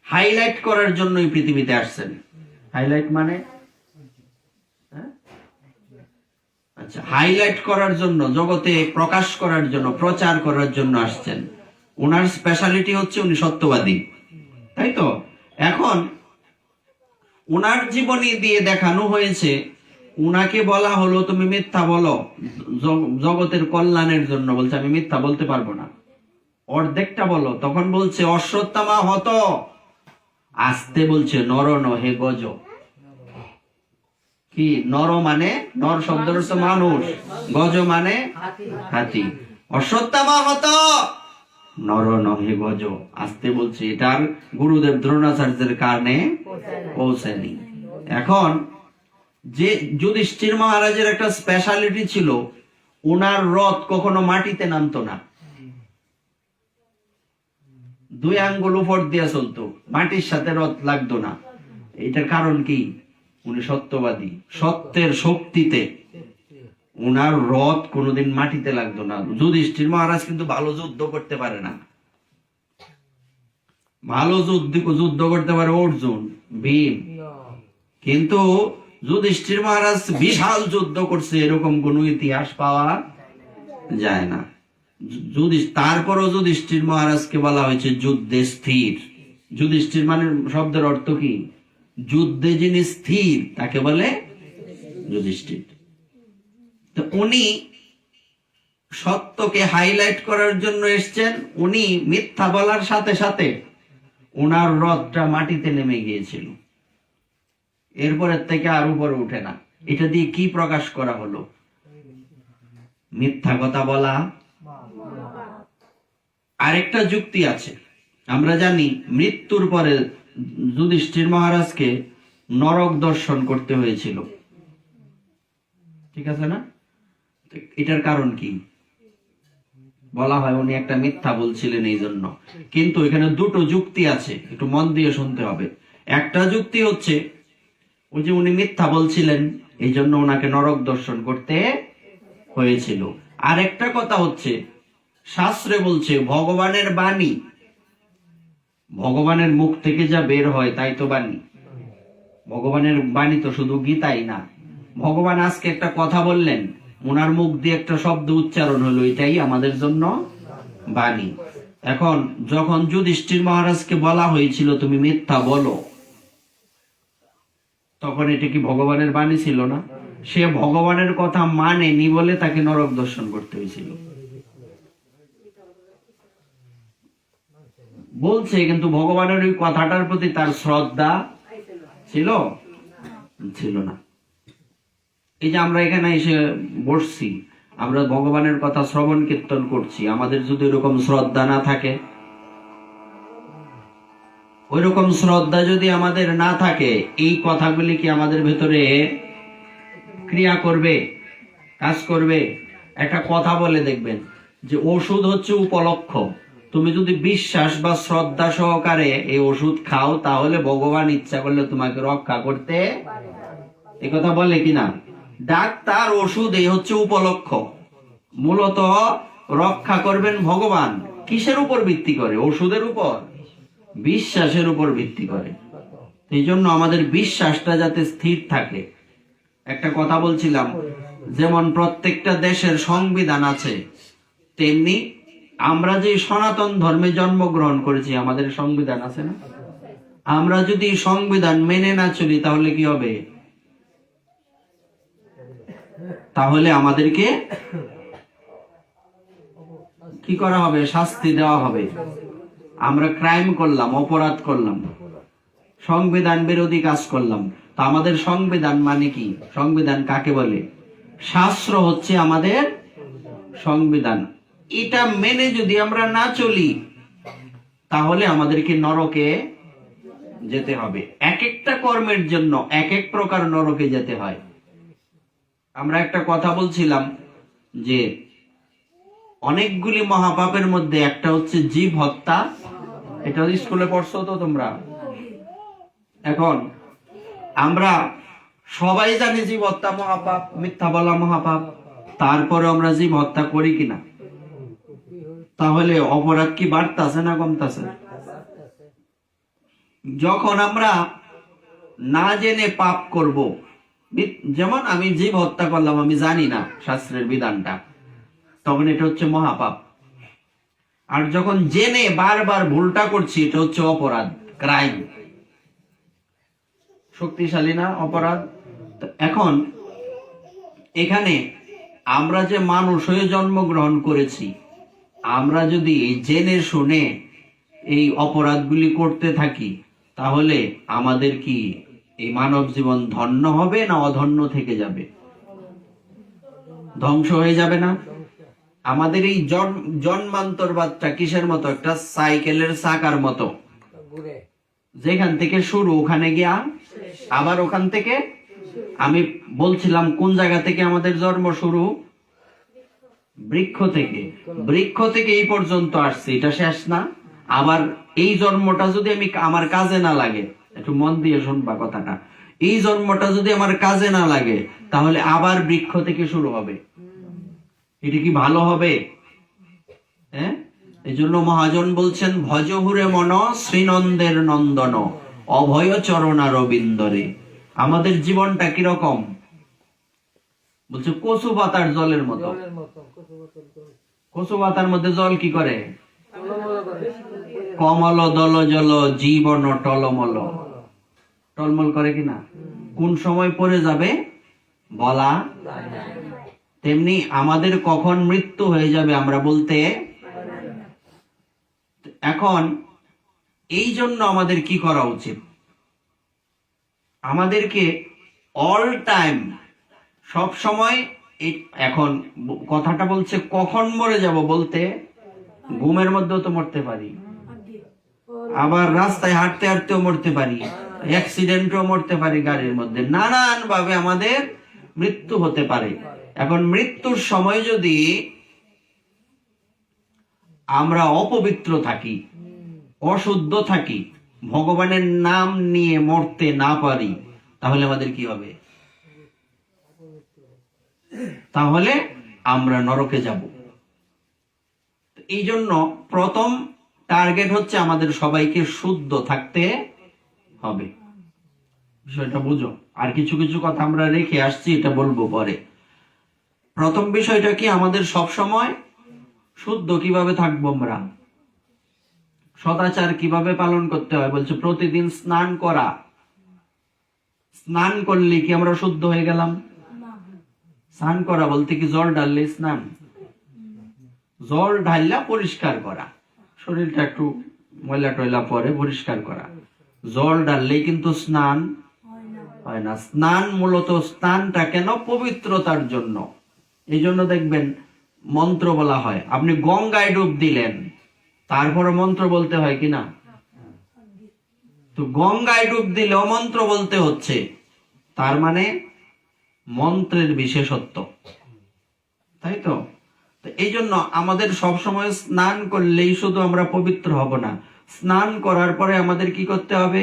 হাইলাইট করার জন্যই পৃথিবীতে আসছেন। হাইলাইট মানে, আচ্ছা, হাইলাইট করার জন্য, জগতে প্রকাশ করার জন্য, প্রচার করার জন্য আসছেন। ওনার স্পেশালিটি হচ্ছে উনি সত্যবাদী, তাই তো? এখন ওনার জীবনী দিয়ে দেখানো হয়েছে, উনাকে বলা হলো তুমি মিথ্যা বলো জগতের কল্যাণের জন্য। বলছে আমি মিথ্যা বলতে পারবো না, অর্ধেকটা বলো। তখন বলছে অশ্বত্থামা হত, আসতে বলছে নর নহে গজ। কি নর মানে? নর শব্দের অর্থ মানুষ, গজ মানে হাতি। অশ্বত্থামা হত নর নহে গজ, আসতে বলছে। এটার গুরুদেব দ্রোণাচার্যের কারণে পৌঁছেনি। এখন যে যুধিষ্ঠির মহারাজের একটা স্পেশালিটি ছিল, ওনার রথ কখনো মাটিতে নামতো না, দুই আঙ্গুল উপর দিয়ে চলতো, মাটির সাথে রথ লাগতো না। এটার কারণ কি? উনি সত্যবাদী, সত্যের শক্তিতে উনার রথ কোনোদিন মাটিতে লাগতো না। যুধিষ্ঠির মহারাজ কিন্তু ভালো যুদ্ধ করতে পারে না, ভালো যুদ্ধ করতে পারে অর্জুন, ভীম, কিন্তু যুধিষ্ঠির মহারাজ বিশাল যুদ্ধ করছে এরকম কোন ইতিহাস পাওয়া যায় না। তারপরও যুধিষ্ঠির মহারাজকে বলা হয়েছে যুদ্ধে স্থির। যুধিষ্ঠির মানে শব্দের অর্থ কি? যুদ্ধে যিনি স্থির তাকে বলে যুধিষ্ঠির। তো উনি সত্যকে হাইলাইট করার জন্য এসছেন। উনি মিথ্যা বলার সাথে সাথে ওনার রথটা মাটিতে নেমে গিয়েছিল, এরপরের থেকে আর উপরে উঠে না। এটা দিয়ে কি প্রকাশ করা হলো? মিথ্যা কথা বলা। আরেকটা যুক্তি আছে। আমরা জানি মৃত্যুর পরে যুধিষ্ঠির মহারাজকে নরক দর্শন করতে হয়েছিল, ঠিক আছে না? এটার কারণ কি? বলা হয় উনি একটা মিথ্যা বলছিলেন এই জন্য। কিন্তু এখানে দুটো যুক্তি আছে, একটু মন দিয়ে শুনতে হবে। একটা যুক্তি হচ্ছে ওই যে উনি মিথ্যা বলছিলেন এই জন্য ওনাকে নরক দর্শন করতে হয়েছিল। আর একটা কথা হচ্ছে শাস্ত্রে বলছে ভগবানের বাণী, ভগবানের মুখ থেকে যা বের হয় তাই তো বাণী। ভগবানের বাণী তো শুধু গীতাই না। ভগবান আজকে একটা কথা বললেন, ওনার মুখ দিয়ে একটা শব্দ উচ্চারণ হলো, এটাই আমাদের জন্য বাণী। এখন যখন যুধিষ্ঠির মহারাজকে বলা হয়েছিল তুমি মিথ্যা বলো, তখন এটা কি ভগবানের বাণী ছিল না? সে ভগবানের কথা মানেনি বলে তাকে নরক দর্শন করতে হয়েছিল। বলছে কিন্তু ভগবানের ওই কথাটার প্রতি তার শ্রদ্ধা ছিল না। এই যে আমরা এখানে এসে বসছি, আমরা ভগবানের কথা শ্রবণ কীর্তন করছি, আমাদের যদি এরকম শ্রদ্ধা না থাকে, ওই রকম শ্রদ্ধা যদি আমাদের না থাকে, এই কথাগুলি কি আমাদের ভেতরে ক্রিয়া করবে, কাজ করবে? একটা কথা বলে দেখবেন যে ওষুধ হচ্ছে উপলক্ষ। তুমি যদি বিশ্বাস বা শ্রদ্ধা সহকারে এই ওষুধ খাও, তাহলে ভগবান ইচ্ছা করলে তোমাকে রক্ষা করতে, এই কথা বলে কিনা? ডাক্তার, ওষুধ এই হচ্ছে উপলক্ষ। মূলত রক্ষা করবেন ভগবান। কিসের উপর ভিত্তি করে? ওষুধের উপর, বিশ্বাসের উপর ভিত্তি করে। এই জন্য আমাদের বিশ্বাসটা যাতে স্থির থাকে। একটা কথা বলছিলাম, যেমন প্রত্যেকটা দেশের সংবিধান আছে, তেমনি আমরা যে সনাতন ধর্মে জন্মগ্রহণ করেছি আমাদের সংবিধান আছে না? আমরা যদি সংবিধান মেনে না চলি তাহলে কি হবে? তাহলে আমাদেরকে কি করা হবে? শাস্তি দেওয়া হবে। আমরা ক্রাইম করলাম, অপরাধ করলাম, সংবিধান বিরোধী কাজ করলাম। তো আমাদের সংবিধান মানে কি? সংবিধান কাকে বলে? শাস্ত্র হচ্ছে আমাদের সংবিধান। এটা মেনে যদি আমরা না চলি তাহলে আমাদেরকে নরকে যেতে হবে। এক একটা কর্মের জন্য এক এক প্রকার নরকে যেতে হয়। আমরা একটা কথা বলছিলাম যে অনেকগুলি মহাপাপের মধ্যে একটা হচ্ছে জীব হত্যা। এটা স্কুলে পড়ছো তো তোমরা? এখন আমরা সবাই জানি জীব হত্যা মহাপাপ, মিথ্যা বলা মহাপাপ, তারপরে আমরা জীব হত্যা করি কিনা? তাহলে অপরাধ কি বাড়তাছে না কমতাছে? যখন আমরা না জেনে পাপ করব, যেমন আমি জীব হত্যা করলাম, আমি জানি না শাস্ত্রের বিধানটা, তখন এটা হচ্ছে মহাপাপ। আর যখন জেনে বারবার ভুলটা করছি, এটা হচ্ছে অপরাধ, ক্রাইম। শক্তিশালী না অপরাধ? এখন এখানে আমরা যে মানুষ হয়ে জন্মগ্রহণ করেছি, আমরা যদি জেনে শুনে এই অপরাধগুলি করতে থাকি, তাহলে আমাদের কি এই মানব জীবন ধন্য হবে না অধন্য থেকে যাবে? ধ্বংস হয়ে যাবে না? আমাদের এই জন্মান্তরবাদটা কিসের মতো? একটা সাইকেলের চাকার মতো, যেখান থেকে শুরু ওখানে গিয়া আবার ওখান থেকে। আমি বলছিলাম কোন জায়গা থেকে আমাদের জন্ম শুরু? বৃক্ষ থেকে। বৃক্ষ থেকে এই পর্যন্ত আসছে, এটা শেষ না? আবার এই জন্মটা যদি আমি আমার কাজে না লাগে, একটু মন দিয়ে শুনবা কথাটা, এই জন্মটা যদি আমার কাজে না লাগে তাহলে আবার বৃক্ষ থেকে শুরু হবে। এটা কি ভালো হবে? হ্যাঁ, এই জন্য মহাজন বলছেন ভজহুরে মন শ্রীনন্দের নন্দন অভয় চরণা রবীন্দ্রে। আমাদের জীবনটা কিরকম? বলছে কচু পাতার জলের মতো। কচু পাতার মধ্যে জল কি করে? কমল দল জল জীবন টলমল, টলমল করে কিনা? কোন সময় পড়ে যাবে বলা, তেমনি আমাদের কখন মৃত্যু হয়ে যাবে আমরা বলতে। এখন এই জন্য আমাদের কি করা উচিত? আমাদেরকে অল টাইম, সব সময়, এখন কথাটা বলছে কখন মরে যাব বলতে, ঘুমের মধ্যেও তো মরতে পারি, আবার রাস্তায় হাঁটতে হাঁটতেও মরতে পারি, অ্যাক্সিডেন্টও মরতে পারি, গাড়ির মধ্যে, নানান ভাবে আমাদের মৃত্যু হতে পারে। এখন মৃত্যুর সময় যদি আমরা অপবিত্র থাকি, অশুদ্ধ থাকি, ভগবানের নাম নিয়ে মরতে না পারি, তাহলে আমাদের কি হবে? তাহলে আমরা নরকে যাব। এই জন্য প্রথম টার্গেট হচ্ছে আমাদের সবাইকে শুদ্ধ থাকতে হবে। বিষয়টা বুঝো। আর কিছু কিছু কথা আমরা রেখে আসছি, এটা বলবো পরে। প্রথম বিষয়টা কি, আমাদের সব সময় শুদ্ধ কিভাবে থাকবো আমরা, সদাচার কিভাবে পালন করতে হয় বলছে প্রতিদিন স্নান করা। স্নান করলে কি আমরা শুদ্ধ হয়ে গেলাম? স্নান করা বলতে কি জল ঢাললে স্নান? জল ঢাললা পরিষ্কার করা, শরীরটা একটু ময়লা টয়লা পরে পরিষ্কার করা। জল ঢাললে কিন্তু স্নান হয় না। স্নান মূলত, স্নানটা কেন? পবিত্রতার জন্য। এই জন্য দেখবেন মন্ত্র বলা হয়। আপনি গঙ্গায় ডুব দিলেন, তারপরে মন্ত্র বলতে হয় কিনা? তো গঙ্গায় ডুব দিলেও মন্ত্র বলতে হচ্ছে, তার মানে মন্ত্রের বিশেষত্ব, তাই তো? এই জন্য আমাদের সবসময় স্নান করলেই শুধু আমরা পবিত্র হব না, স্নান করার পরে আমাদের কি করতে হবে?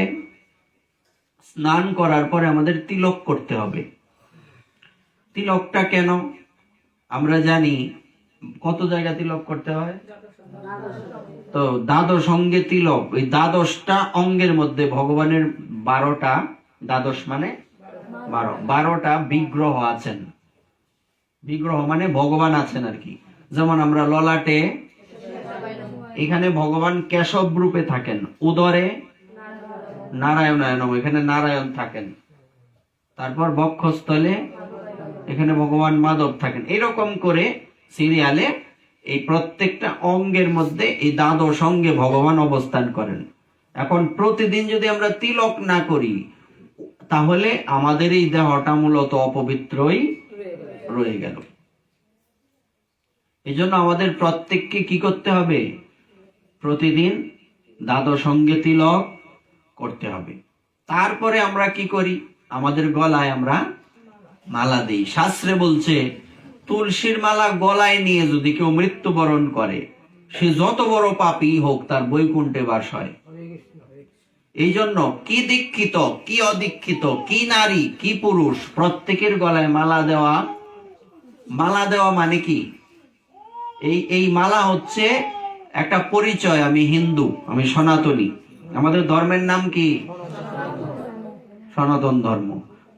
স্নান করার পরে আমাদের তিলক করতে হবে। তিলকটা কেন? আমরা জানি কত জায়গা তিলক করতে হয়। তো দ্বাদশ অঙ্গে তিলক, ওই দ্বাদশটা অঙ্গের মধ্যে ভগবানের 12টা, দ্বাদশ মানে 12টা বিগ্রহ আছেন। বিগ্রহ মানে ভগবান আছেন আর কি। যেমন আমরা ললাটে, এখানে ভগবান কেশব রূপে থাকেন, উদরে নারায়ণ, এখানে নারায়ণ থাকেন, তারপর বক্ষস্থলে এখানে ভগবান মাধব থাকেন। এরকম করে সিরিয়ালে এই প্রত্যেকটা অঙ্গের মধ্যে এই দ্বাদশ অঙ্গে ভগবান অবস্থান করেন। এখন প্রতিদিন যদি আমরা তিলক না করি, তাহলে আমাদের এই দেহটা মূলত অপবিত্রই রয়ে গেল। এই জন্য আমাদের প্রত্যেককে কি করতে হবে? প্রতিদিন দ্বাদশ অঙ্গে তিলক করতে হবে। তারপরে আমরা কি করি? আমাদের গলায় আমরা মালা দিই। শাস্ত্রে বলছে তুলসীর মালা গলায় নিয়ে যদি কেউ মৃত্যুবরণ করে, সে যত বড় পাপী হোক, তার বৈকুণ্ঠে বাস হয়। এই জন্য কি দীক্ষিত, কি অদীক্ষিত, কি নারী, কি পুরুষ, প্রত্যেকের গলায় মালা দেওয়া। মালা দেওয়া মানে কি? এই মালা হচ্ছে একটা পরিচয়, আমি হিন্দু, আমি সনাতনী। আমাদের ধর্মের নাম কি? সনাতন ধর্ম।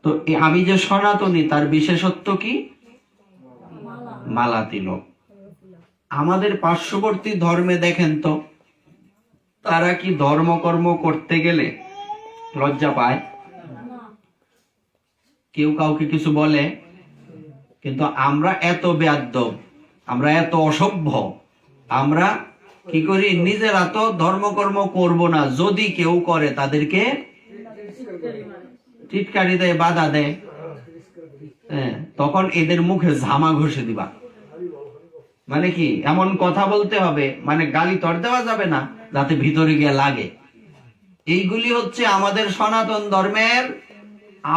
তো আমি যে সনাতনী, তার বিশেষত্ব কি? মালা তিলক। আমাদের পার্শ্ববর্তী ধর্মে দেখেন তো, তারা কি ধর্মকর্ম করতে গেলে লজ্জা পায়? কেউ কাউকে কিছু বলে? কিন্তু আমরা এত বেয়াদ্দব, আমরা এত অসভ্য, আমরা কি করি? নিজেরা তো ধর্মকর্ম করব না, যদি কেউ করে তাদেরকে টিটকারি দেয়, বাধা দেয়। তখন এদের মুখে ঝামা ঘষে দিবা। মানে কি? এমন কথা বলতে হবে, মানে গালি তর দেওয়া যাবে না, যাতে ভিতরে গিয়ে লাগে। এইগুলি হচ্ছে আমাদের সনাতন ধর্মের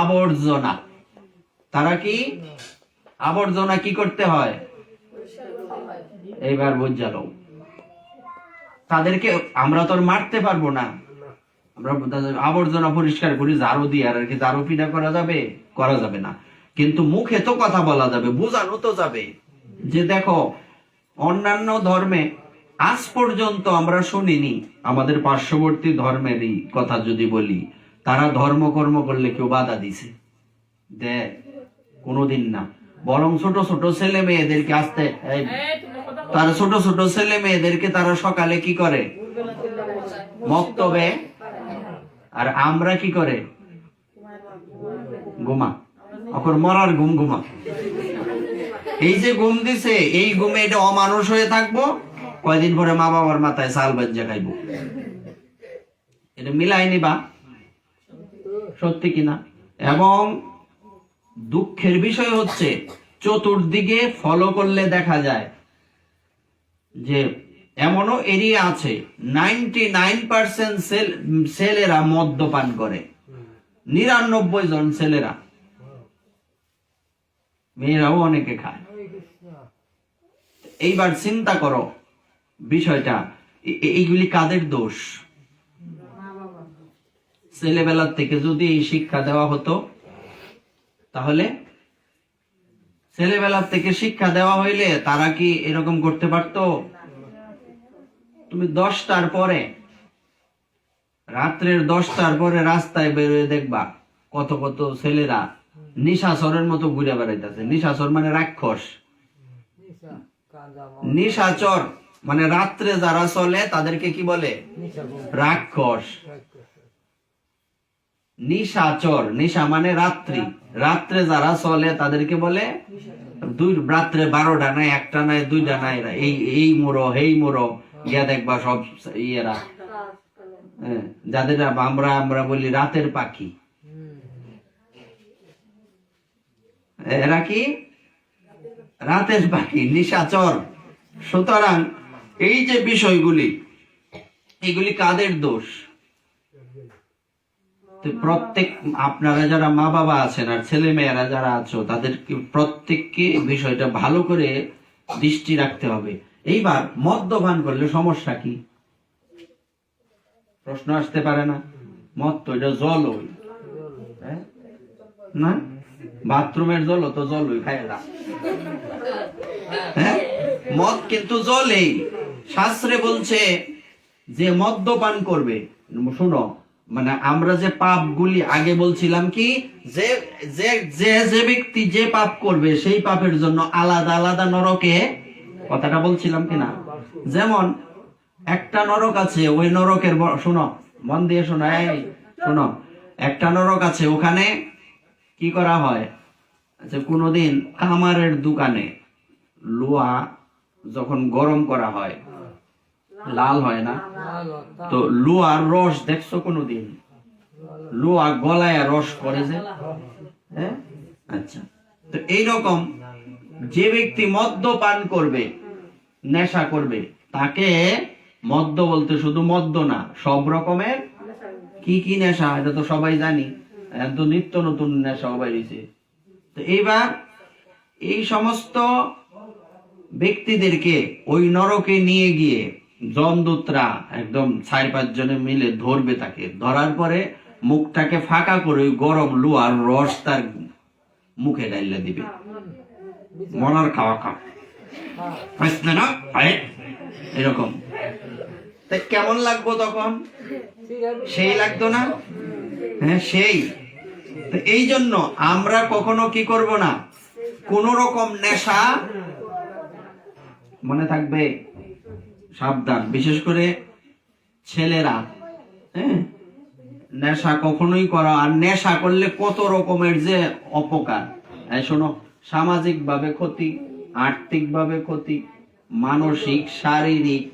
আবর্জনা। তারা কি আবর্জনা কি করতে হয়? এইবার বুঝালো। তাদেরকে আমরা তো মারতে পারবো না, আমরা আবর্জনা পরিষ্কার করি ঝাড়ু দিয়ে। আর কি ঝাড়ু পিটা করা যাবে? করা যাবে না। কিন্তু মুখে তো কথা বলা যাবে, বোঝানো তো যাবে যে দেখো, অন্যান্য ধর্মে আজ পর্যন্ত আমরা শুনিনি, আমাদের পার্শ্ববর্তী ধর্মেরই কথা যদি বলি, তারা ধর্মকর্ম করলে কেউ বাধা দিছে? দেখ, কোনোদিন না। বরং ছোট ছোট ছেলে মেয়েদেরকে আসতে, তারা ছোট ছোট ছেলে মেয়েদেরকে তারা সকালে কি করে? মক্তবে। আর আমরা কি করে? ঘুমা। এখন মরার ঘুম ঘুমা। এই যে ঘুম দিছে, এই ঘুমে এটা অমানুষ হয়ে থাকবো, কয়দিন পরে মা বাবার মাথায় চাল বাজ্যা খাইবো। এটা মিলাই নিবা, সত্যি কিনা? এবং দুঃখের বিষয় হচ্ছে চতুর্দিকে ফলো করলে দেখা যায় যে এমনও এরিয়া আছে 99% ছেলেরা মদ্যপান করে, 99 জন ছেলেরা, মেয়েরাও অনেকে খায়। এইবার চিন্তা করো বিষয়টা, এইগুলি কাদের দোষ? ছেলেবেলার থেকে যদি এই শিক্ষা দেওয়া হতো, তাহলে ছেলেবেলার থেকে শিক্ষা দেওয়া হইলে তারা কি এরকম করতে পারতো? তুমি 10টার পরে, রাত্রের 10টার পরে রাস্তায় বেরোয় দেখবা কত কত ছেলেরা নিশাচরের মতো ঘুরে বেড়াইতেছে। নিশাচর মানে রাক্ষস, নিশাচর মানে রাত্রে যারা চলে তাদেরকে কি বলে? রাক্ষস। নিশাচর, নিশা মানে রাত্রি, রাত্রে যারা চলে তাদেরকে বলে রাত্রে 12টা নাই, 1টা নাই, 2টা নাই, এই মোড়ো এই মোড়ো গিয়া দেখবা সব ইয়েরা, যাদের আমরা বলি রাতের পাখি, এরা কি রাতের পাখি, নিশাচর। সুতরাং এই যে বিষয়গুলি, এগুলি কাদের দোষ? প্রত্যেক আপনারা যারা মা বাবা আছেন আর ছেলে মেয়েরা যারা আছো, তাদের প্রত্যেককে বিষয়টা ভালো করে দৃষ্টি রাখতে হবে। এইবার মদ্যপান করলে সমস্যা কি? প্রশ্ন আসতে পারে না? মদ তো এটা জল হই না, বাথরুমের জল তো জল হই খায় না, হ্যাঁ? মদ কিন্তু জলেই। শাস্ত্রে বলছে যে মদ্যপান করবে, শুনো, মানে আমরা যে পাপগুলি আগে বলছিলাম কি, যে যে যে যে ব্যক্তি যে পাপ করবে সেই পাপের জন্য আলাদা আলাদা নরকে, কথাটা বলছিলাম কিনা? যেমন একটা নরক আছে, ওই নরকের, শোনো মন দিয়ে শোনো, এই শোনো, একটা নরক আছে, ওখানে কি করা হয় যে কোনোদিন কামারের দোকানে লোহা যখন গরম করা হয় লাল হয় না, তো লোহার রস দেখছো কোনোদিন? লোহা গলায় রস করে যে, হ্যাঁ? আচ্ছা, তো এইরকম যে ব্যক্তি মদ্যপান করবে, নেশা করবে, তাকে মদ্য বলতে শুধু মদ্য না, সব রকমের কি কি নেশা, এটা তো সবাই জানি, একদম নিত্য নতুন নেশা বাইরেছে। তো এইবার এই সমস্ত ব্যক্তিদেরকে ওই নরকে নিয়ে গিয়ে যমদূতরা একদম 4-5 জনে মিলে ধরবে, তাকে ধরার পরে মুখটাকে ফাঁকা করে গরম লোহার রস তার মুখে ডাইলা দিবে, মনার খাওয়া খা না, এরকম। তাই কেমন লাগবো তখন? সেই লাগতো না? হ্যাঁ, সেই। এই জন্য আমরা কখনো কি করব না, কোন রকম নেশা, মনে থাকবে সাবধান, বিশেষ করে ছেলেরা, হ্যাঁ, নেশা কখনোই করা। আর নেশা করলে কত রকমের যে অপকার, শোনো, সামাজিক ভাবে ক্ষতি, আর্থিক ভাবে ক্ষতি, মানসিক, শারীরিক,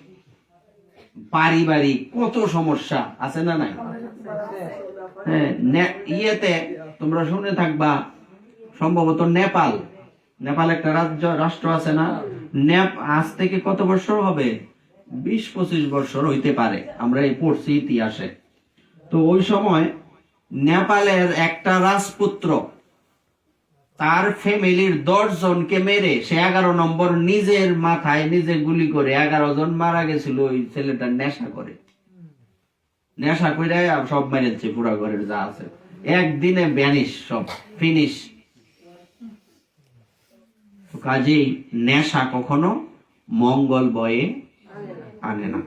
পারিবারিক কত সমস্যা আছে না নাই? হ্যাঁ, ইয়েতে তোমরা শুনে থাকবা সম্ভবত নেপাল, নেপাল একটা রাষ্ট্র আছে না, আজ থেকে কত বছর হবে? 20-25 বছর হইতে পারে, আমরা এই পড়ছি ইতিহাসে। তো ওই সময় নেপালের একটা রাজপুত্র তার ফ্যামিলির 10 জনকে মেরে সে 11 নম্বর নিজের মাথায় নিজে গুলি করে 11 জন মারা গেছিল। ওই ছেলেটা নেশা করে, নেশা করে সব মেরেছে, পুরা ঘরের যা আছে একদিনে ভ্যানিশ, সব ফিনিশ। কাজেই নেশা কখনো মঙ্গল বয়ে আনে না।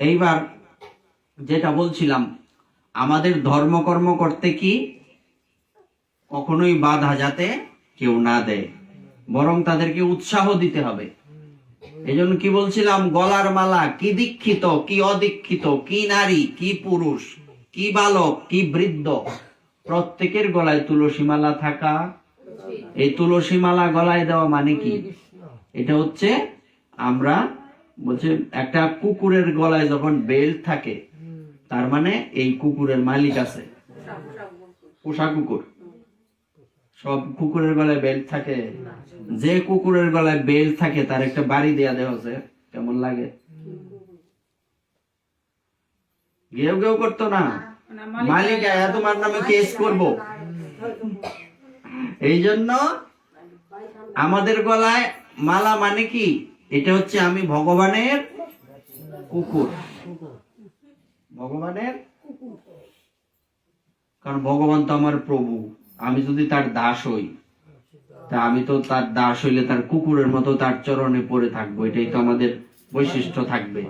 এইবার যেটা বলছিলাম, আমাদের ধর্মকর্ম করতে কি কখনোই বাধা যাতে কেউ না দেয়, বরং তাদেরকে উৎসাহ দিতে হবে। এই জন্য কি বলছিলাম, গলার মালা, কি দীক্ষিত কি অদীক্ষিত, কি নারী কি পুরুষ, কি বালক কি বৃদ্ধ, প্রত্যেকের গলায় তুলসী মালা থাকা এই তুলসী মালা গলায় দেওয়া মানে কি? এটা হচ্ছে আমরা বলছে একটা কুকুরের গলায় যখন বেল্ট থাকে তার মানে এই কুকুরের মালিক আছে, পোষা কুকুর। সব কুকুরের গলায় বেল্ট থাকে? যে কুকুরের গলায় বেল্ট থাকে তার একটা বাড়ি দেয়া দেওয়া আছে, কেমন লাগে? গেউ গেউ করতো না, মালিক আয়া তোমার নামে কেস করব। এই জন্য আমাদের গলায় মালা মানে কি? এটা হচ্ছে আমি ভগবানের কুকুর, ভগবানের। কারণ ভগবান তো আমার প্রভু, আমি যদি তার দাস হই তা আমি তো তার দাস হইলে তার কুকুরের মতো তার চরণে পড়ে থাকবো, এটাই তো আমাদের বৈশিষ্ট্য থাকবে,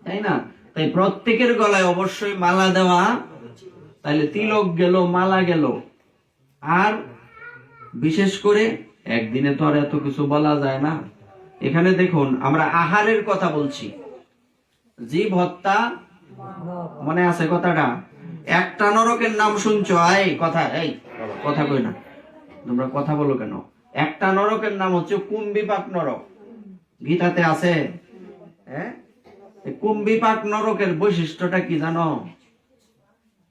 তাই না? তাই প্রত্যেকের গলায় অবশ্যই মালা দেওয়া, তাহলে তিলক গেল, মালা গেল। আর বিশেষ করে একদিনে তো আর এত কিছু বলা যায় না। এখানে দেখুন আমরা আহারের কথা বলছি, জীব হত্যা, মনে আছে কথাটা? একটা নরকের নাম শুনছো? এই কথা কই না, তোমরা কথা বলো কেন? একটা নরকের নাম হচ্ছে কুম্ভিপাক নরক, গীতাতে আছে। হ্যাঁ, কুম্ভিপাক নরকের বৈশিষ্ট্যটা কি জানো?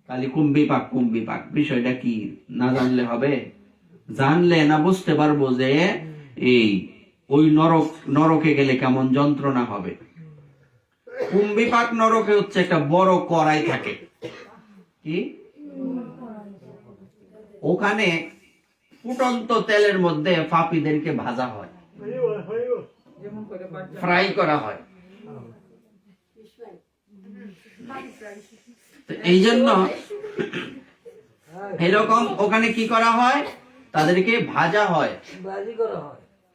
খালি কুম্ভিপাক বিষয়টা কি না জানলে হবে? জানলে না বুঝতে পারবো যে এই ওই নরকে গেলে কেমন যন্ত্রণা হবে। কুম্ভিপাক নরকে হচ্ছে একটা বড় কড়াই থাকে, কি ওখানে ফুটন্ত তেলের মধ্যে পাপীদেরকে ভাজা হয়, ফ্রাই করা হয়। এই জন্য এরকম ওখানে কি করা হয়? তাদেরকে ভাজা হয়।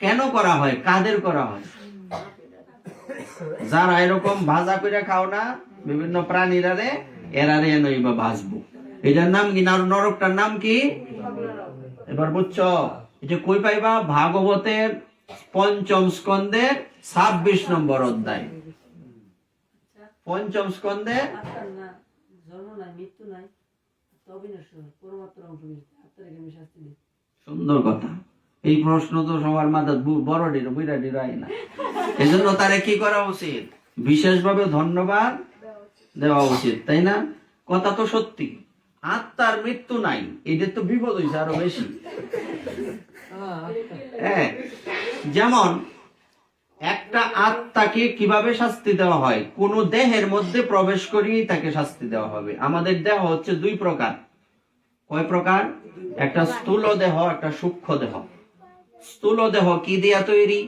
কেন করা হয়? কাদের করা হয়? যারা এরকম ভাজা করে খাও না বিভিন্ন প্রাণীরারে, এরারে নইবা ভাজবো। এটার নাম কি? নরকটার নাম কি? এবার বুঝছো? এটা কই পাইবা? ভাগবতের ৫ম স্কন্ধের ২৬ নম্বর অধ্যায়। ৫ম স্কন্ধে সুন্দর কথা। এই প্রশ্ন তো সবার মাথা বড় বিরাট না। এই জন্য তারে কি করা উচিত? বিশেষভাবে ধন্যবাদ দেওয়া উচিত, তাই না? কথা তো সত্যি। আত্মার মৃত্যু নাই, এদের তো বিপদ হয়েছে আরো বেশি। হ্যাঁ, যেমন একটা আত্মাকে কিভাবে শাস্তি দেওয়া হয়? কোন দেহের মধ্যে প্রবেশ করিয়ে তাকে শাস্তি দেওয়া হবে। আমাদের দেহ হচ্ছে দুই প্রকার। কয় প্রকার? একটা স্থূল দেহ, একটা সূক্ষ্ম দেহ। স্থূল দেহ কি দিয়া তৈরি?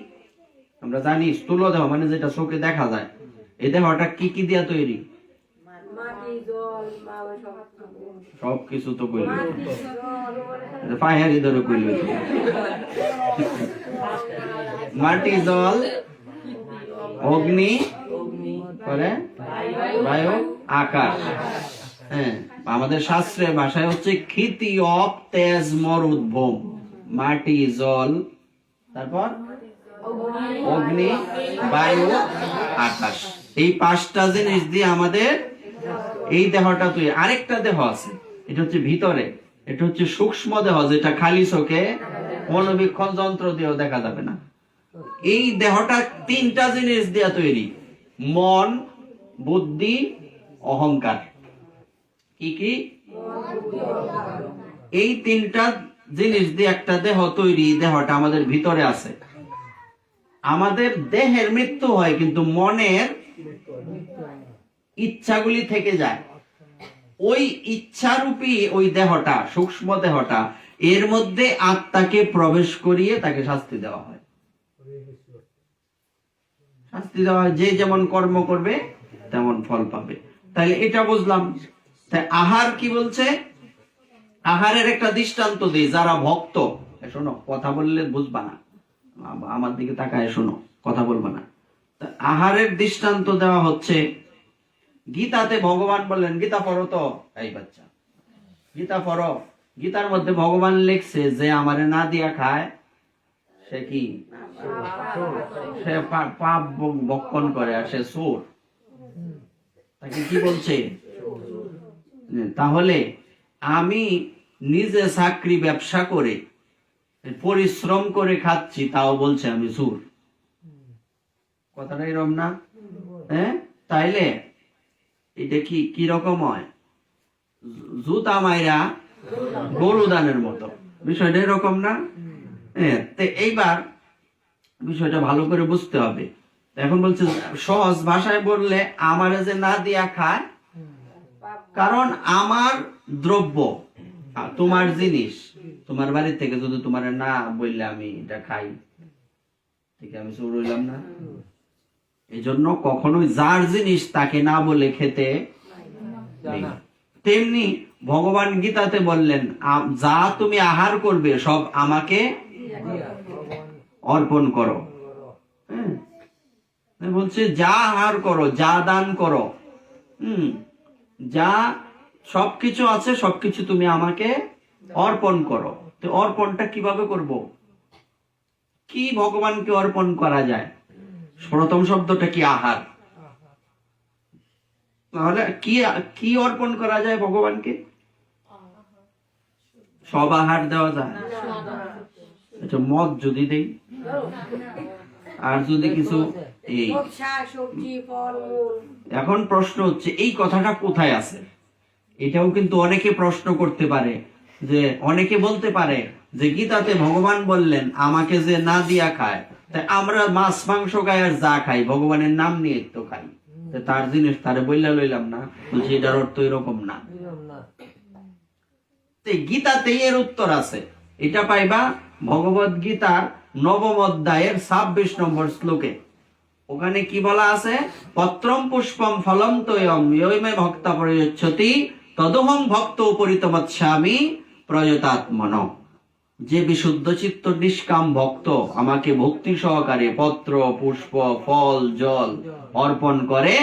আমরা জানি স্থূল দেহ মানে যেটা চোখে দেখা যায়। এই দেহটা কি কি দিয়া তৈরি? সবকিছু তো কইল, পাহাড়ি ধরে কইল। মাটি, জল, অগ্নি, পরে বায়ু, আকাশ। হ্যাঁ, আমাদের শাস্ত্রের ভাষায় হচ্ছে ক্ষিতি, অপ, তেজ, মরুদ, ভোম। মাটি, জল, তারপর অগ্নি, বায়ু, আকাশ। এই 5টা জিনিস দিয়ে আমাদের এই দেহটা তৈরি। আরেকটা দেহ আছে, এটা হচ্ছে ভিতরে, এটা হচ্ছে সূক্ষ্ম দেহ, যেটা খালি চোখে মনোবীক্ষণ যন্ত্র দিয়েও দেখা যাবে না। এই দেহটা 3টা জিনিস দিয়ে তৈরি: মন, বুদ্ধি, অহংকার। কি কি? এই 3টা জিনিস দিয়ে একটা দেহ তৈরি। দেহটা আমাদের ভিতরে আছে। আমাদের দেহের মৃত্যু হয় কিন্তু মনের ইচ্ছাগুলি থেকে যায়। ওই ইচ্ছারূপী ওই দেহটা, সূক্ষ্ম দেহটা, এর মধ্যে আত্মাকে প্রবেশ করিয়ে তাকে শাস্তি দেওয়া হয়। শাস্তি দেওয়া হয়, যে যেমন কর্ম করবে তেমন ফল পাবে। তাহলে এটা বুঝলাম। তাই আহার কি বলছে? আহারের একটা দৃষ্টান্ত দিই। যারা ভক্ত, শোনো, কথা বললে বুঝবা না, আমার দিকে তাকায় শোনো, কথা বলবা না। আহারের দৃষ্টান্ত দেওয়া হচ্ছে গীতাতে। ভগবান বললেন, গীতা পড়ো তো, এই বাচ্চা গীতা পড়ো। গীতার মধ্যে ভগবান লিখছে যে আমারে না দিয়া খায় সে কি? সে পাপ বক্ষণ করে, আর সে চোর। তাকে কি বলছে? তাহলে আমি নিজে চাকরি ব্যবসা করে পরিশ্রম করে খাচ্ছি তাও বলছে আমি সুর। কথাটা এরকম না? হ্যাঁ, তাইলে এটা কি রকম হয়? জুতা মাইরা গরু দানের মতো, বিষয়টা এরকম না? হ্যাঁ, এইবার বিষয়টা ভালো করে বুঝতে হবে। এখন বলছে সহজ ভাষায় বললে, আমারে যে না দিয়া খায়, কারণ আমার দ্রব্য তোমার জিনিস, তোমার বাড়ি থেকে যদি তোমার না বললে আমি এটা খাই, ঠিক আমি চোর হইলাম না? এই জন্য কখনোই যার জিনিস তাকে না বলে খেতে নেই। তেমনি ভগবান গীতাতে বললেন, যা তুমি আহার করবে সব আমাকে অর্পণ করো। বলছে যা আহার করো, যা দান করো, যা সবকিছু আছে সবকিছু তুমি আমাকে অর্পণ করো। তো অর্পণটা কিভাবে করব? কি ভগবানকে অর্পণ করা যায়? প্রথম শব্দটা কি? আহার। তাহলে কি অর্পণ করা যায় ভগবানকে? সব আহার দেওয়া যায়? আচ্ছা, মদ যদি দেই, আর যদি কিছু এই, এখন প্রশ্ন হচ্ছে এই কথাটা কোথায় আছে? এটাও কিন্তু অনেকে প্রশ্ন করতে পারে, যে অনেকে বলতে পারে যে গীতাতে ভগবান বললেন আমাকে যে না দিয়া খায়, তাই আমরা মাছ মাংস খাই আর যা খাই ভগবানের নাম নিয়ে তো খাই, তার জিনিস তারে বললা লইলাম না। বলছি এটার অর্থ এরকম না। গীতাতে এর উত্তর আছে, এটা পাইবা ভগবদ গীতার 9ম অধ্যায়ের 26 নম্বর শ্লোকে। ওখানে কি বলা আছে? পত্রম পুষ্পম ফলম তয়ম ইয়মে ভক্তা প্রয়চ্ছতি তদহং ভক্ত পরিতমৎস্যামি প্রয়তাত্মন। যে বিশুদ্ধ চিত্ত নিষ্কাম ভক্ত আমাকে ভক্তি সহকারে পত্র পুষ্প ফল জল অর্পণ করে,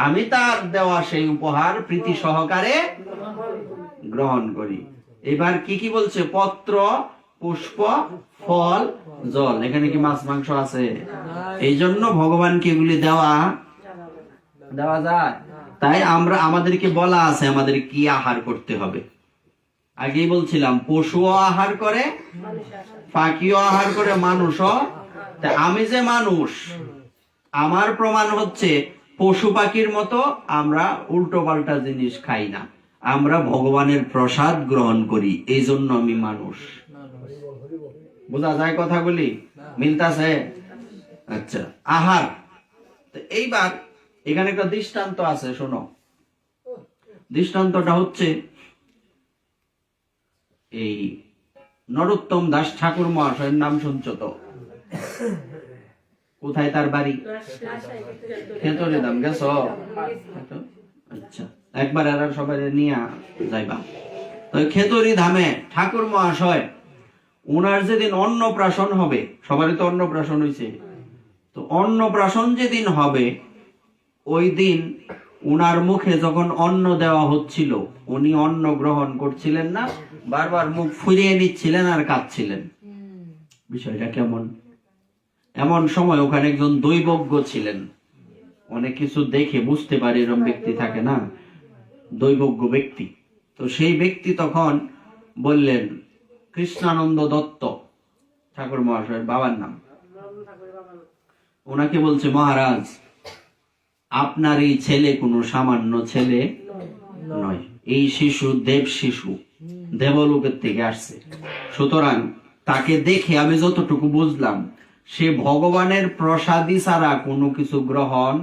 আমি তার দেওয়া সেই উপহার প্রীতি সহকারে গ্রহণ করি। এবার কি বলছে? পত্র পুষ্প ফল জল, এখানে কি মাছ মাংস আছে? এই জন্য ভগবানকে এগুলি দেওয়া যায়। তাই আমাদেরকে বলা আছে আমাদের কি আহার করতে হবে। আগেই বলছিলাম পশুও আহার করে, পাখিও আহার করে, মানুষও। আমি যে মানুষ, আমার প্রমাণ হচ্ছে পশু পাখির মতো আমরা উল্টো পাল্টা জিনিস খাই না, আমরা ভগবানের প্রসাদ গ্রহণ করি, এই জন্য আমি মানুষ। বোঝা যায় কথাগুলি? মিলতাছে? আচ্ছা, আহার। এইবার এখানে একটা দৃষ্টান্ত আছে, শোনো। দৃষ্টান্তটা হচ্ছে এই নরোত্তম দাস ঠাকুর মহাশয়ের নাম শুনছো তো? কোথায় তার বাড়ি? খেতরে দাম গেছ? আচ্ছা, একবার আর সবাই নিয়ে যাইবা। তো খেতরি ধামে ঠাকুর মহাশয়, উনার যেদিন অন্নপ্রাশন হবে, সবারই তো অন্নপ্রাশন হয়েছে, তো অন্নপ্রাশন যেদিন হবে ওই দিন উনার মুখে যখন অন্ন দেওয়া হচ্ছিল, উনি অন্ন গ্রহণ করছিলেন না, বারবার মুখ ফুরিয়ে নিচ্ছিলেন আর কাঁদছিলেন। বিষয়টা কেমন? এমন সময় ওখানে একজন দৈবজ্ঞ ছিলেন, অনেক কিছু দেখে বুঝতে পারে এরকম ব্যক্তি থাকে না, দৈবজ্ঞ ব্যক্তি। তো সেই ব্যক্তি তখন বললেন, কৃষ্ণানন্দ দত্ত ঠাকুর মহাশয়ের বাবার নাম, ওনাকে বলছে, মহারাজ আপনার এই ছেলে কোনো সামান্য ছেলে নয়, এই শিশু দেব শিশু, দেবলোকের থেকে আসছে। সুতরাং তাকে দেখে আমি যতটুকু বুঝলাম, সে ভগবানের প্রসাদী ছাড়া কোনো কিছু গ্রহণ,